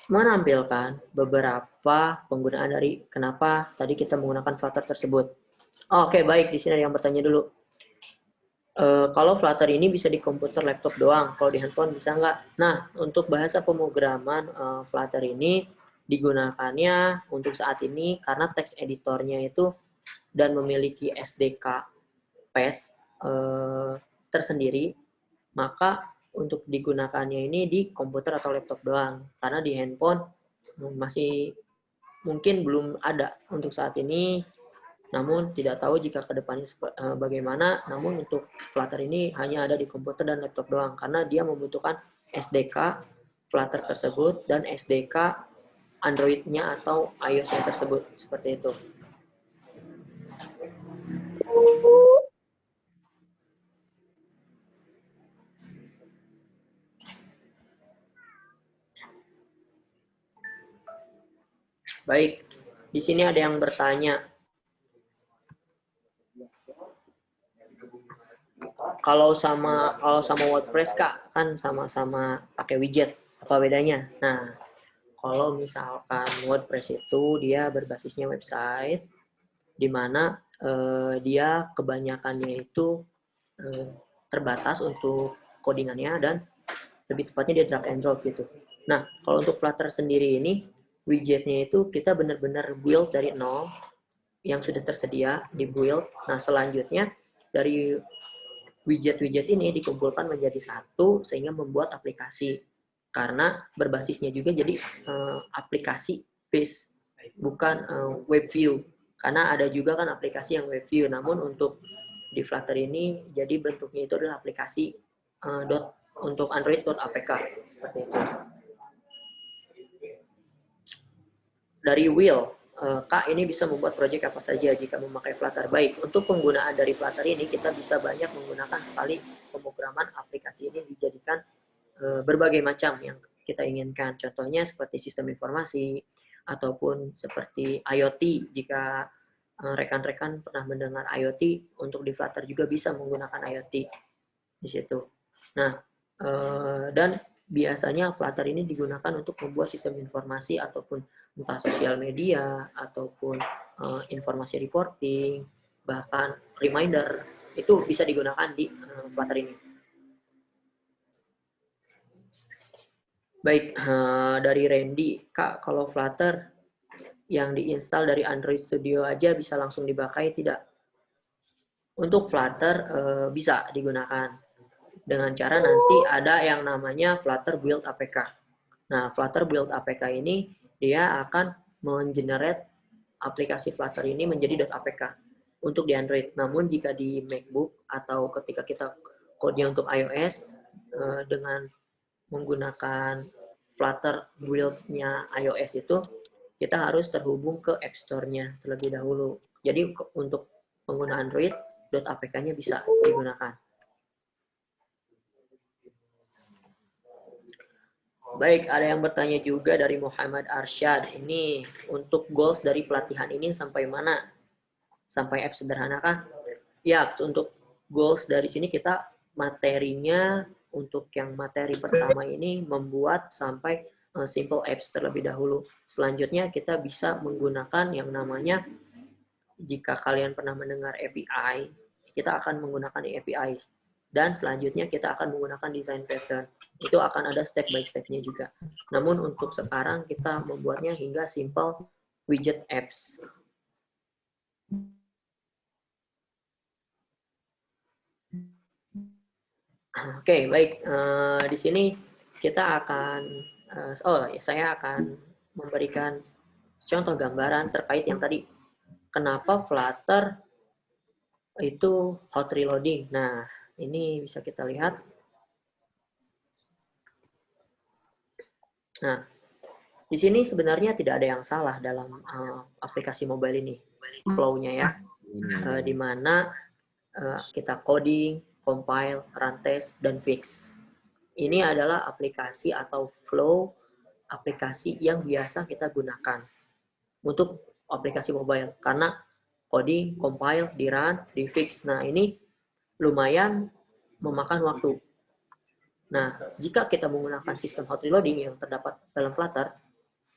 menampilkan beberapa penggunaan dari kenapa tadi kita menggunakan Flutter tersebut. Oke, baik. Di sini ada yang bertanya dulu. Kalau Flutter ini bisa di komputer laptop doang, kalau di handphone bisa nggak? Nah, untuk bahasa pemrograman Flutter ini digunakannya untuk saat ini karena teks editornya itu dan memiliki SDK Path tersendiri, maka untuk digunakannya ini di komputer atau laptop doang. Karena di handphone masih mungkin belum ada untuk saat ini, namun tidak tahu jika kedepannya bagaimana. Namun untuk Flutter ini hanya ada di komputer dan laptop doang, karena dia membutuhkan SDK Flutter tersebut dan SDK Android-nya atau iOS-nya tersebut, seperti itu. Baik, di sini ada yang bertanya. Kalau sama WordPress, Kak, kan sama-sama pakai widget. Apa bedanya? Nah, kalau misalkan WordPress itu dia berbasisnya website, di mana dia kebanyakannya itu terbatas untuk codingannya dan lebih tepatnya dia drag and drop gitu. Nah, kalau untuk Flutter sendiri ini, widgetnya itu kita benar-benar build dari nol, yang sudah tersedia di build. Nah, selanjutnya dari widget-widget ini dikumpulkan menjadi satu sehingga membuat aplikasi. Karena berbasisnya juga jadi aplikasi base, bukan web view. Karena ada juga kan aplikasi yang web view, namun untuk di Flutter ini jadi bentuknya itu adalah aplikasi untuk Android.apk seperti itu. Dari Will, Kak, ini bisa membuat proyek apa saja jika memakai Flutter. Baik, untuk penggunaan dari Flutter ini kita bisa banyak menggunakan sekali pemrograman aplikasi ini dijadikan berbagai macam yang kita inginkan. Contohnya seperti sistem informasi, ataupun seperti IoT. Jika rekan-rekan pernah mendengar IoT, untuk di Flutter juga bisa menggunakan IoT di situ. Nah, dan biasanya Flutter ini digunakan untuk membuat sistem informasi ataupun entah sosial media ataupun informasi reporting, bahkan reminder, itu bisa digunakan di Flutter ini. Baik, dari Randy, Kak, kalau Flutter yang diinstal dari Android Studio aja bisa langsung dipakai tidak? Untuk Flutter bisa digunakan dengan cara nanti ada yang namanya Flutter Build APK. Nah, Flutter Build APK ini dia akan mengenerate aplikasi Flutter ini menjadi .apk untuk di Android. Namun jika di MacBook atau ketika kita code-nya untuk iOS dengan menggunakan Flutter build-nya iOS itu, kita harus terhubung ke App Store-nya terlebih dahulu. Jadi untuk pengguna Android, .apk-nya bisa digunakan. Baik, ada yang bertanya juga dari Muhammad Arsyad. Ini untuk goals dari pelatihan ini sampai mana? Sampai app sederhana kah? Ya, untuk goals dari sini kita materinya untuk yang materi pertama ini membuat sampai simple apps terlebih dahulu. Selanjutnya kita bisa menggunakan yang namanya, jika kalian pernah mendengar API, kita akan menggunakan API. Dan selanjutnya kita akan menggunakan design pattern. Itu akan ada step by step-nya juga. Namun untuk sekarang kita membuatnya hingga simple widget apps. Oke, baik. Di sini kita akan, saya akan memberikan contoh gambaran terkait yang tadi. Kenapa Flutter itu hot reloading? Nah, ini bisa kita lihat. Nah, di sini sebenarnya tidak ada yang salah dalam aplikasi mobile ini, flow-nya ya, di mana kita coding, compile, run test, dan fix. Ini adalah aplikasi atau flow aplikasi yang biasa kita gunakan untuk aplikasi mobile, karena coding, compile, di run, di fix. Nah, ini lumayan memakan waktu. Nah, jika kita menggunakan sistem hot reloading yang terdapat dalam Flutter,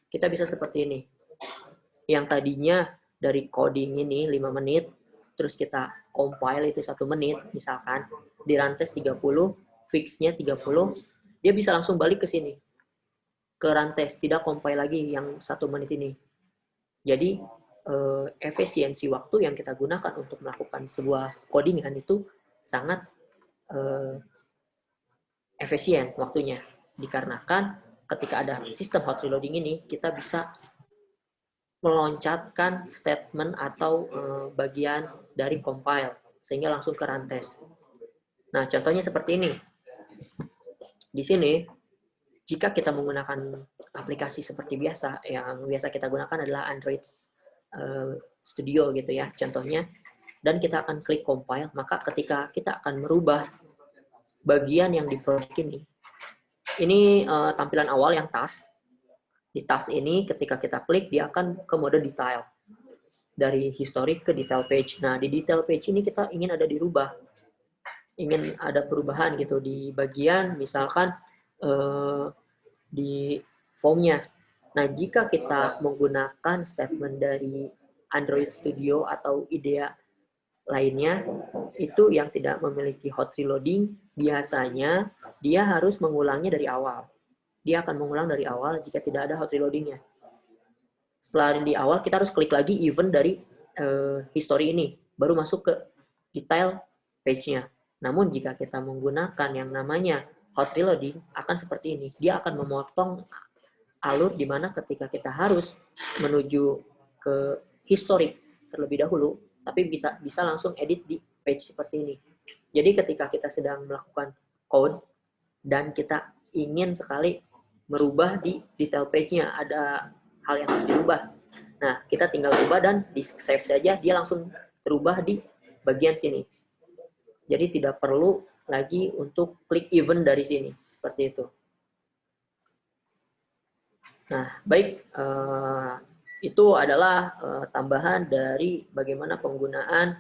kita bisa seperti ini. Yang tadinya dari coding ini 5 menit, terus kita compile itu 1 menit, misalkan, di run test 30, fix-nya 30, dia bisa langsung balik ke sini, ke run test, tidak compile lagi yang 1 menit ini. Jadi, efisiensi waktu yang kita gunakan untuk melakukan sebuah codingan itu sangat efisien waktunya, dikarenakan ketika ada sistem hot reloading ini, kita bisa meloncatkan statement atau bagian dari compile, sehingga langsung ke run test. Nah, contohnya seperti ini. Di sini, jika kita menggunakan aplikasi seperti biasa, yang biasa kita gunakan adalah Android Studio gitu ya, contohnya, dan kita akan klik compile, maka ketika kita akan merubah bagian yang di project ini tampilan awal yang task. Di task ini ketika kita klik, dia akan ke mode detail. Dari historic ke detail page. Nah, di detail page ini kita ingin ada dirubah. Ingin ada perubahan gitu di bagian, misalkan di formnya. Nah, jika kita menggunakan statement dari Android Studio atau IDEA lainnya itu yang tidak memiliki hot reloading, biasanya dia harus mengulangnya dari awal. Dia akan mengulang dari awal jika tidak ada hot reloadingnya. Setelah di awal, kita harus klik lagi event dari history ini, baru masuk ke detail page-nya. Namun jika kita menggunakan yang namanya hot reloading, akan seperti ini. Dia akan memotong alur di mana ketika kita harus menuju ke historic terlebih dahulu, tapi bisa langsung edit di page seperti ini. Jadi ketika kita sedang melakukan code dan kita ingin sekali merubah di detail page-nya, ada hal yang harus dirubah. Nah, kita tinggal ubah dan di save saja, dia langsung terubah di bagian sini. Jadi tidak perlu lagi untuk klik event dari sini, seperti itu. Nah, baik, itu adalah tambahan dari bagaimana penggunaan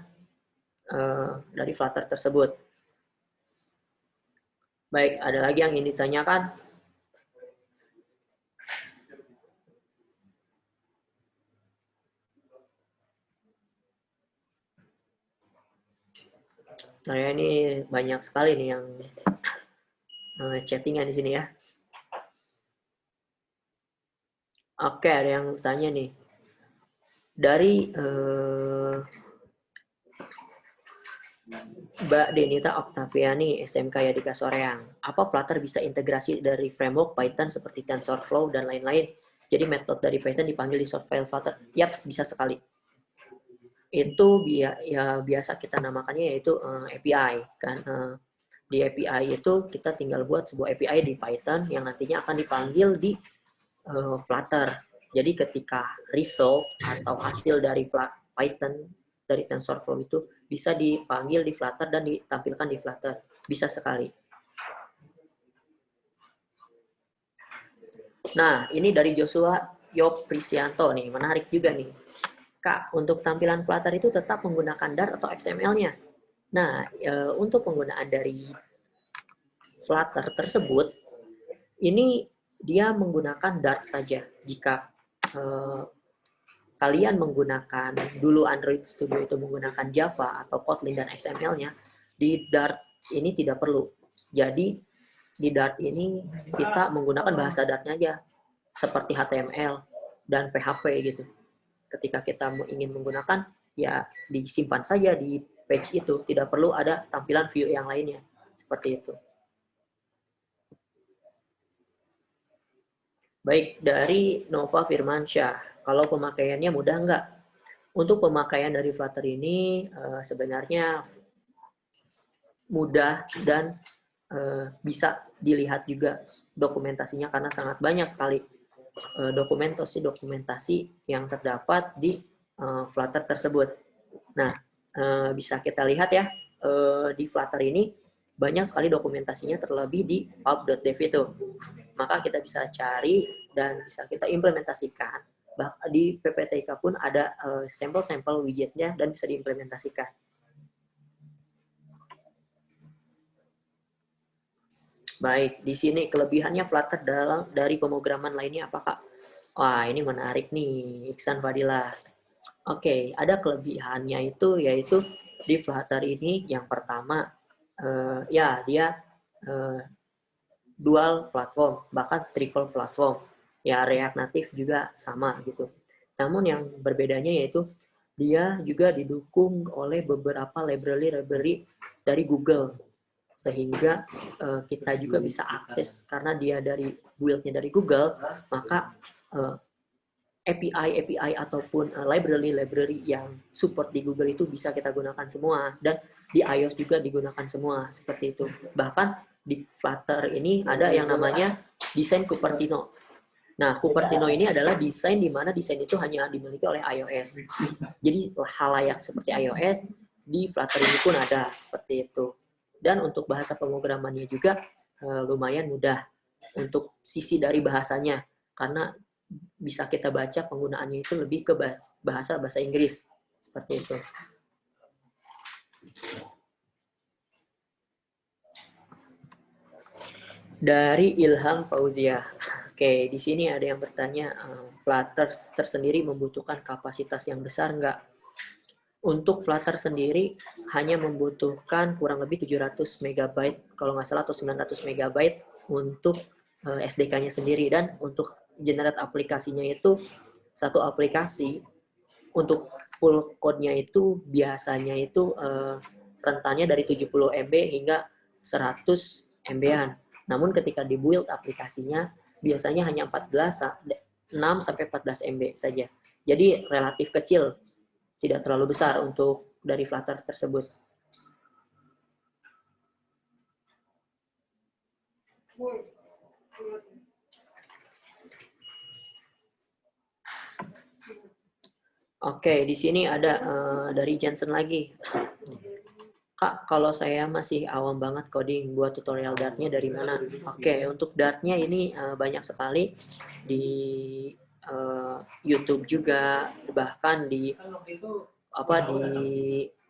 dari Flutter tersebut. Baik, ada lagi yang ingin ditanyakan? Nah, ini banyak sekali nih yang chattingan di sini ya. Oke, ada yang tanya nih. Dari Mbak Denita Oktaviani, SMK Yadika Soreang. Apa Flutter bisa integrasi dari framework Python seperti TensorFlow dan lain-lain? Jadi metode dari Python dipanggil di source file Flutter? Yap, bisa sekali. Itu ya biasa kita namakannya yaitu API. Kan? Di API itu kita tinggal buat sebuah API di Python yang nantinya akan dipanggil di Flutter. Jadi ketika result atau hasil dari Python dari TensorFlow itu bisa dipanggil di Flutter dan ditampilkan di Flutter. Bisa sekali. Nah, ini dari Joshua Yop Prisianto nih, menarik juga nih. Kak, untuk tampilan Flutter itu tetap menggunakan Dart atau XML-nya? Nah, untuk penggunaan dari Flutter tersebut, ini dia menggunakan Dart saja. Jika kalian menggunakan dulu Android Studio itu menggunakan Java atau Kotlin dan XML-nya, di Dart ini tidak perlu. Jadi di Dart ini kita menggunakan bahasa Dart-nya aja, seperti HTML dan PHP gitu. Ketika kita ingin menggunakan, ya disimpan saja di page itu, tidak perlu ada tampilan view yang lainnya, seperti itu. Baik, dari Nova Firmansyah, kalau pemakaiannya mudah nggak? Untuk pemakaian dari Flutter ini sebenarnya mudah dan bisa dilihat juga dokumentasinya karena sangat banyak sekali dokumentasi yang terdapat di Flutter tersebut. Nah, bisa kita lihat ya, di Flutter ini banyak sekali dokumentasinya terlebih di pub.dev itu. Maka kita bisa cari dan bisa kita implementasikan. Di PPTK pun ada sampel-sampel widgetnya dan bisa diimplementasikan. Baik, di sini kelebihannya Flutter dari pemrograman lainnya apa, Kak? Wah, ini menarik nih, Iksan Fadilah. Oke, ada kelebihannya itu yaitu di Flutter ini yang pertama, ya dia dual platform, bahkan triple platform. Ya React Native juga sama gitu. Namun yang berbedanya yaitu dia juga didukung oleh beberapa library dari Google. Sehingga kita juga bisa akses karena dia dari build-nya dari Google, maka API ataupun library yang support di Google itu bisa kita gunakan semua, dan di iOS juga digunakan semua, seperti itu. Bahkan di Flutter ini ada yang namanya desain Cupertino. Nah, Cupertino ini adalah desain di mana desain itu hanya dimiliki oleh iOS. Jadi halayak seperti iOS di Flutter ini pun ada, seperti itu. Dan untuk bahasa pemrogramannya juga lumayan mudah untuk sisi dari bahasanya, karena bisa kita baca penggunaannya itu lebih ke bahasa Inggris, seperti itu. Dari Ilham Fauzia. Oke, di sini ada yang bertanya, Flutter tersendiri membutuhkan kapasitas yang besar nggak? Untuk Flutter sendiri hanya membutuhkan kurang lebih 700 MB, kalau nggak salah, atau 900 MB untuk SDK-nya sendiri. Dan untuk generate aplikasinya itu, satu aplikasi untuk full code-nya itu biasanya itu rentannya dari 70 MB hingga 100 MB-an. Namun ketika di-build aplikasinya, biasanya hanya 6 sampai 14 MB saja. Jadi relatif kecil, tidak terlalu besar untuk dari Flutter tersebut. Oke, di sini ada dari Jensen lagi. Kak, kalau saya masih awam banget coding, buat tutorial Dart-nya dari mana? Oke, untuk Dart-nya ini banyak sekali di YouTube juga, bahkan di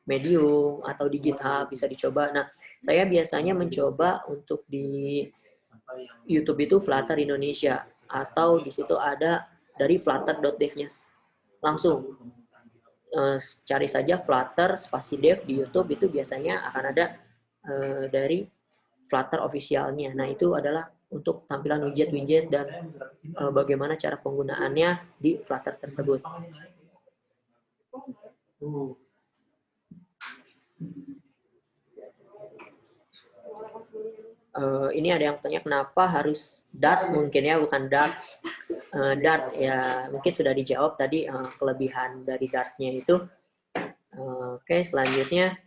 Medium atau di GitHub bisa dicoba. Nah, saya biasanya mencoba untuk di YouTube itu Flutter Indonesia, atau di situ ada dari flutter.dev-nya langsung. Cari saja Flutter spasi dev di YouTube, itu biasanya akan ada dari Flutter officialnya. Nah, itu adalah untuk tampilan widget-widget dan bagaimana cara penggunaannya di Flutter tersebut. Ini ada yang tanya kenapa harus Dart, mungkin ya, bukan Dart. Dart ya mungkin sudah dijawab tadi, kelebihan dari Dart-nya itu. Oke, selanjutnya.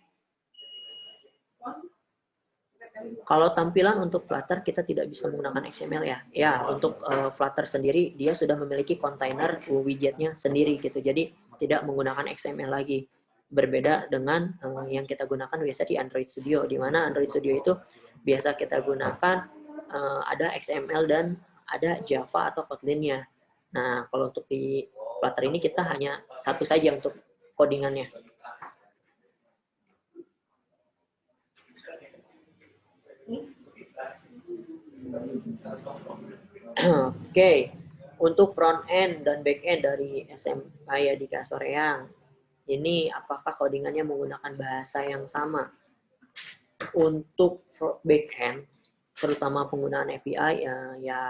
Kalau tampilan untuk Flutter kita tidak bisa menggunakan XML ya. Ya, untuk Flutter sendiri dia sudah memiliki kontainer widgetnya sendiri gitu. Jadi tidak menggunakan XML lagi. Berbeda dengan yang kita gunakan biasa di Android Studio, di mana Android Studio itu biasa kita gunakan ada XML dan ada Java atau Kotlin-nya. Nah, kalau untuk di Flutter ini kita hanya satu saja untuk codingannya. Oke, untuk front end dan back end dari SMK Yadika Soreang, ini apakah codingannya menggunakan bahasa yang sama? Untuk back end, terutama penggunaan API ya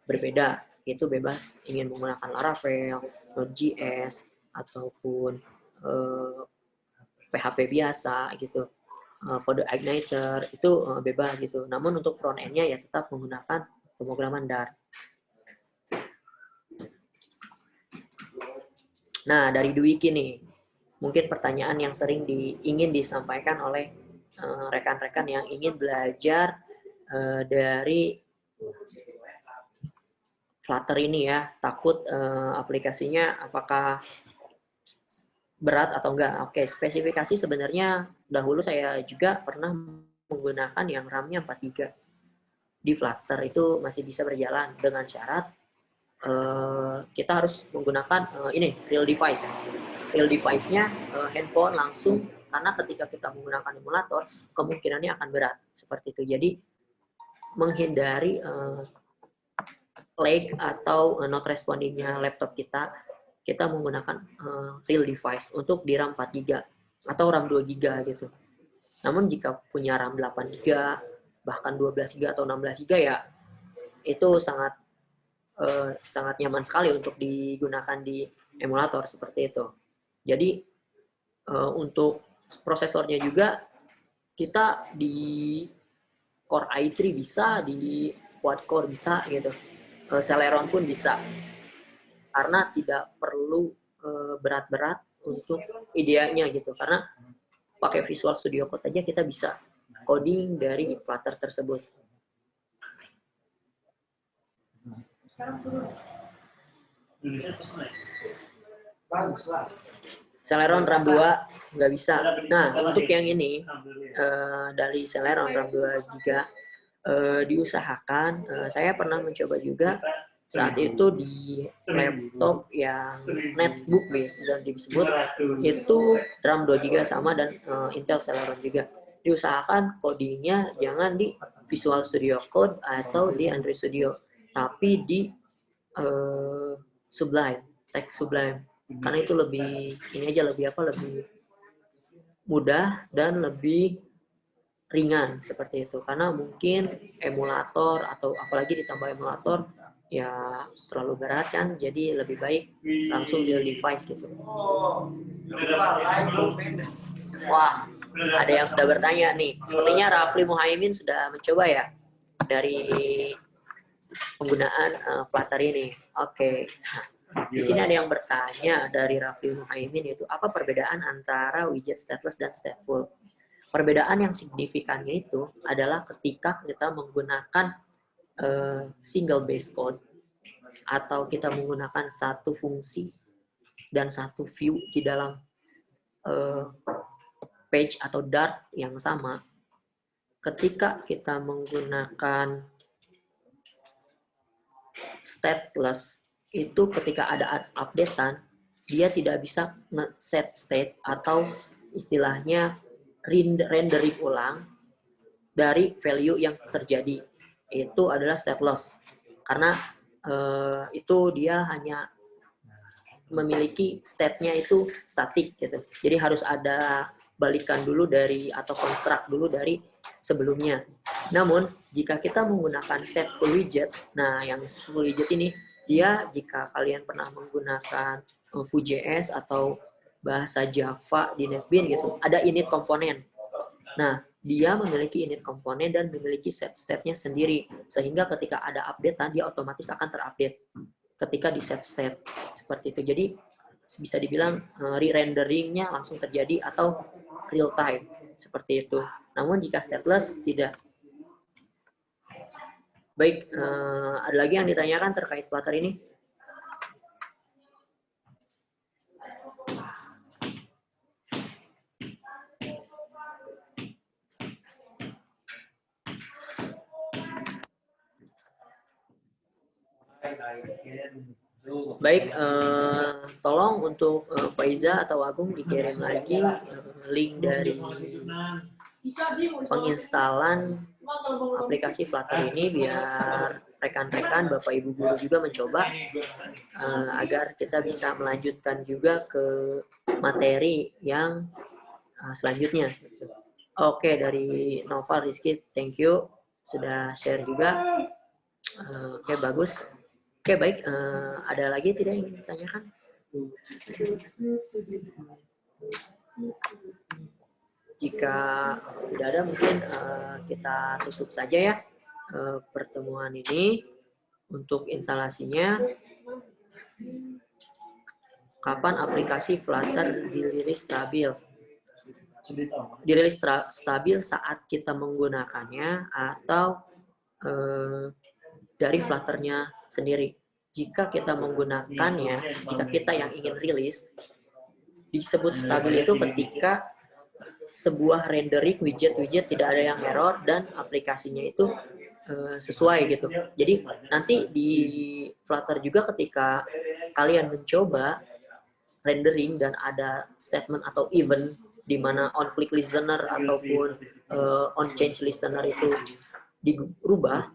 berbeda. Itu bebas ingin menggunakan Laravel, Node.js, ataupun PHP biasa gitu. Kode Igniter itu bebas gitu. Namun untuk front end-nya ya tetap menggunakan pemrograman Dart. Nah, dari Dwiki nih, mungkin pertanyaan yang sering ingin disampaikan oleh rekan-rekan yang ingin belajar dari Flutter ini ya, takut aplikasinya apakah berat atau enggak. Oke, spesifikasi sebenarnya dahulu saya juga pernah menggunakan yang RAM-nya 4 GB. Di Flutter itu masih bisa berjalan dengan syarat kita harus menggunakan ini, real device. Real device-nya handphone langsung, karena ketika kita menggunakan emulator, kemungkinannya akan berat. Seperti itu. Jadi, menghindari lag atau not responding-nya laptop kita menggunakan real device untuk di RAM 4 GB atau RAM 2 GB gitu. Namun jika punya RAM 8 GB, bahkan 12 GB atau 16 GB ya, itu sangat nyaman sekali untuk digunakan di emulator seperti itu. Jadi untuk prosesornya juga kita di Core i3 bisa, di quad core bisa gitu. Celeron pun bisa. Karena tidak perlu berat-berat untuk idenya gitu. Karena pakai Visual Studio Code aja kita bisa coding dari Flutter tersebut. Celeron RAM 2 nggak bisa. Nah, untuk yang ini dari Celeron RAM 2 GB diusahakan, saya pernah mencoba juga saat itu di laptop yang netbook base dan disebut itu RAM 2 GB sama dan Intel Celeron juga. Diusahakan codingnya jangan di Visual Studio Code atau di Android Studio, tapi di Sublime, Text Sublime, karena itu lebih ini aja lebih mudah dan lebih ringan seperti itu. Karena mungkin emulator atau apalagi ditambah emulator ya terlalu berat kan, jadi lebih baik langsung di device gitu. Wah, ada yang sudah bertanya nih. Sepertinya Rafli Muhaimin sudah mencoba ya dari penggunaan Flutter ini. Oke. Nah, di sini ada yang bertanya dari Rafli Muhaimin, yaitu apa perbedaan antara widget stateless dan stateful? Perbedaan yang signifikannya itu adalah ketika kita menggunakan single base code atau kita menggunakan satu fungsi dan satu view di dalam page atau Dart yang sama. Ketika kita menggunakan stateless, itu ketika ada updatean, dia tidak bisa set state atau istilahnya rendering ulang dari value yang terjadi. Itu adalah stateless. Karena itu dia hanya memiliki state-nya itu static gitu. Jadi harus ada balikan dulu dari atau construct dulu dari sebelumnya. Namun jika kita menggunakan stateful widget, nah yang stateful widget ini dia jika kalian pernah menggunakan Vue.js atau bahasa Java di NetBeans gitu, ada init komponen. Nah, dia memiliki init komponen dan memiliki set state-nya sendiri, sehingga ketika ada update dia otomatis akan terupdate ketika di set state seperti itu. Jadi bisa dibilang re-renderingnya langsung terjadi atau real time seperti itu. Namun jika stateless tidak. Baik, ada lagi yang ditanyakan terkait Flutter ini? Baik, tolong untuk Faiza atau Agung dikirim lagi link dari penginstalan aplikasi Flutter ini biar rekan-rekan, Bapak Ibu guru juga mencoba agar kita bisa melanjutkan juga ke materi yang selanjutnya. Oke, dari Noval Rizky, thank you sudah share juga. Oke, bagus. Oke, baik. Ada lagi tidak yang ingin ditanyakan? Jika tidak ada, mungkin kita tutup saja ya pertemuan ini. Untuk instalasinya, kapan aplikasi Flutter dirilis stabil? Dirilis stabil saat kita menggunakannya atau dari Flutter-nya sendiri. Jika kita menggunakannya, jika kita yang ingin rilis, disebut stabil itu ketika sebuah rendering widget tidak ada yang error dan aplikasinya itu sesuai gitu. Jadi nanti di Flutter juga ketika kalian mencoba rendering dan ada statement atau event di mana on click listener ataupun on change listener itu dirubah,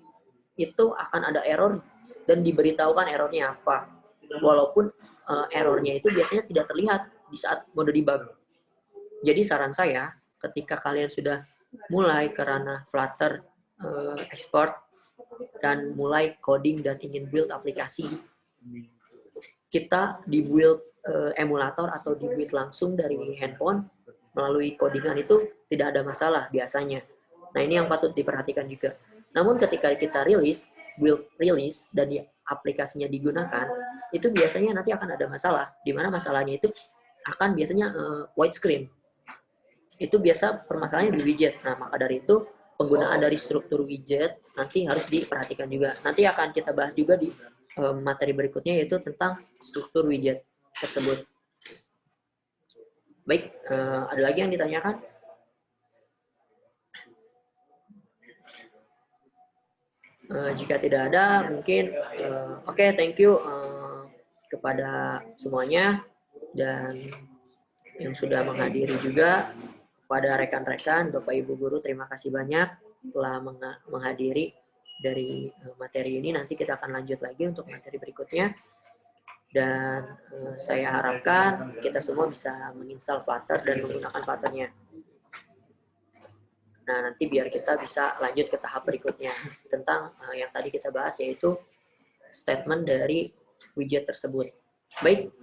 itu akan ada error dan diberitahukan errornya apa. Walaupun errornya itu biasanya tidak terlihat di saat mode debug. Jadi saran saya, ketika kalian sudah mulai ke ranah Flutter export dan mulai coding dan ingin build aplikasi, kita di build emulator atau di build langsung dari handphone melalui codingan itu tidak ada masalah biasanya. Nah, ini yang patut diperhatikan juga. Namun ketika kita build release dan aplikasinya digunakan, itu biasanya nanti akan ada masalah. Di mana masalahnya itu akan biasanya widescreen. Itu biasa permasalahannya di widget. Nah, maka dari itu penggunaan dari struktur widget nanti harus diperhatikan juga. Nanti akan kita bahas juga di materi berikutnya, yaitu tentang struktur widget tersebut. Baik, ada lagi yang ditanyakan? Jika tidak ada, mungkin oke, thank you kepada semuanya dan yang sudah menghadiri juga. Kepada rekan-rekan, Bapak Ibu guru, terima kasih banyak telah menghadiri dari materi ini. Nanti kita akan lanjut lagi untuk materi berikutnya. Dan saya harapkan kita semua bisa menginstal Flutter dan menggunakan Flutter-nya. Nah, nanti biar kita bisa lanjut ke tahap berikutnya tentang yang tadi kita bahas, yaitu statement dari widget tersebut. Baik,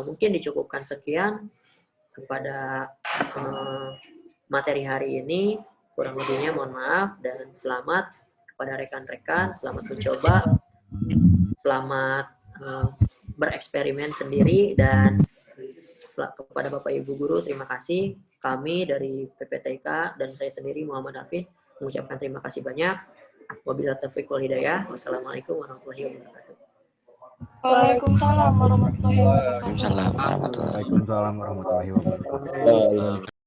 mungkin dicukupkan sekian kepada materi hari ini. Kurang lebihnya mohon maaf, dan selamat kepada rekan-rekan, selamat mencoba, selamat bereksperimen sendiri, dan kepada Bapak Ibu Guru terima kasih. Kami dari PPTK dan saya sendiri Muhammad Hafid mengucapkan terima kasih banyak. Wabillahi taufiq wal hidayah. Wassalamualaikum warahmatullahi wabarakatuh. Waalaikumsalam warahmatullahi wabarakatuh. Waalaikumsalam warahmatullahi wabarakatuh.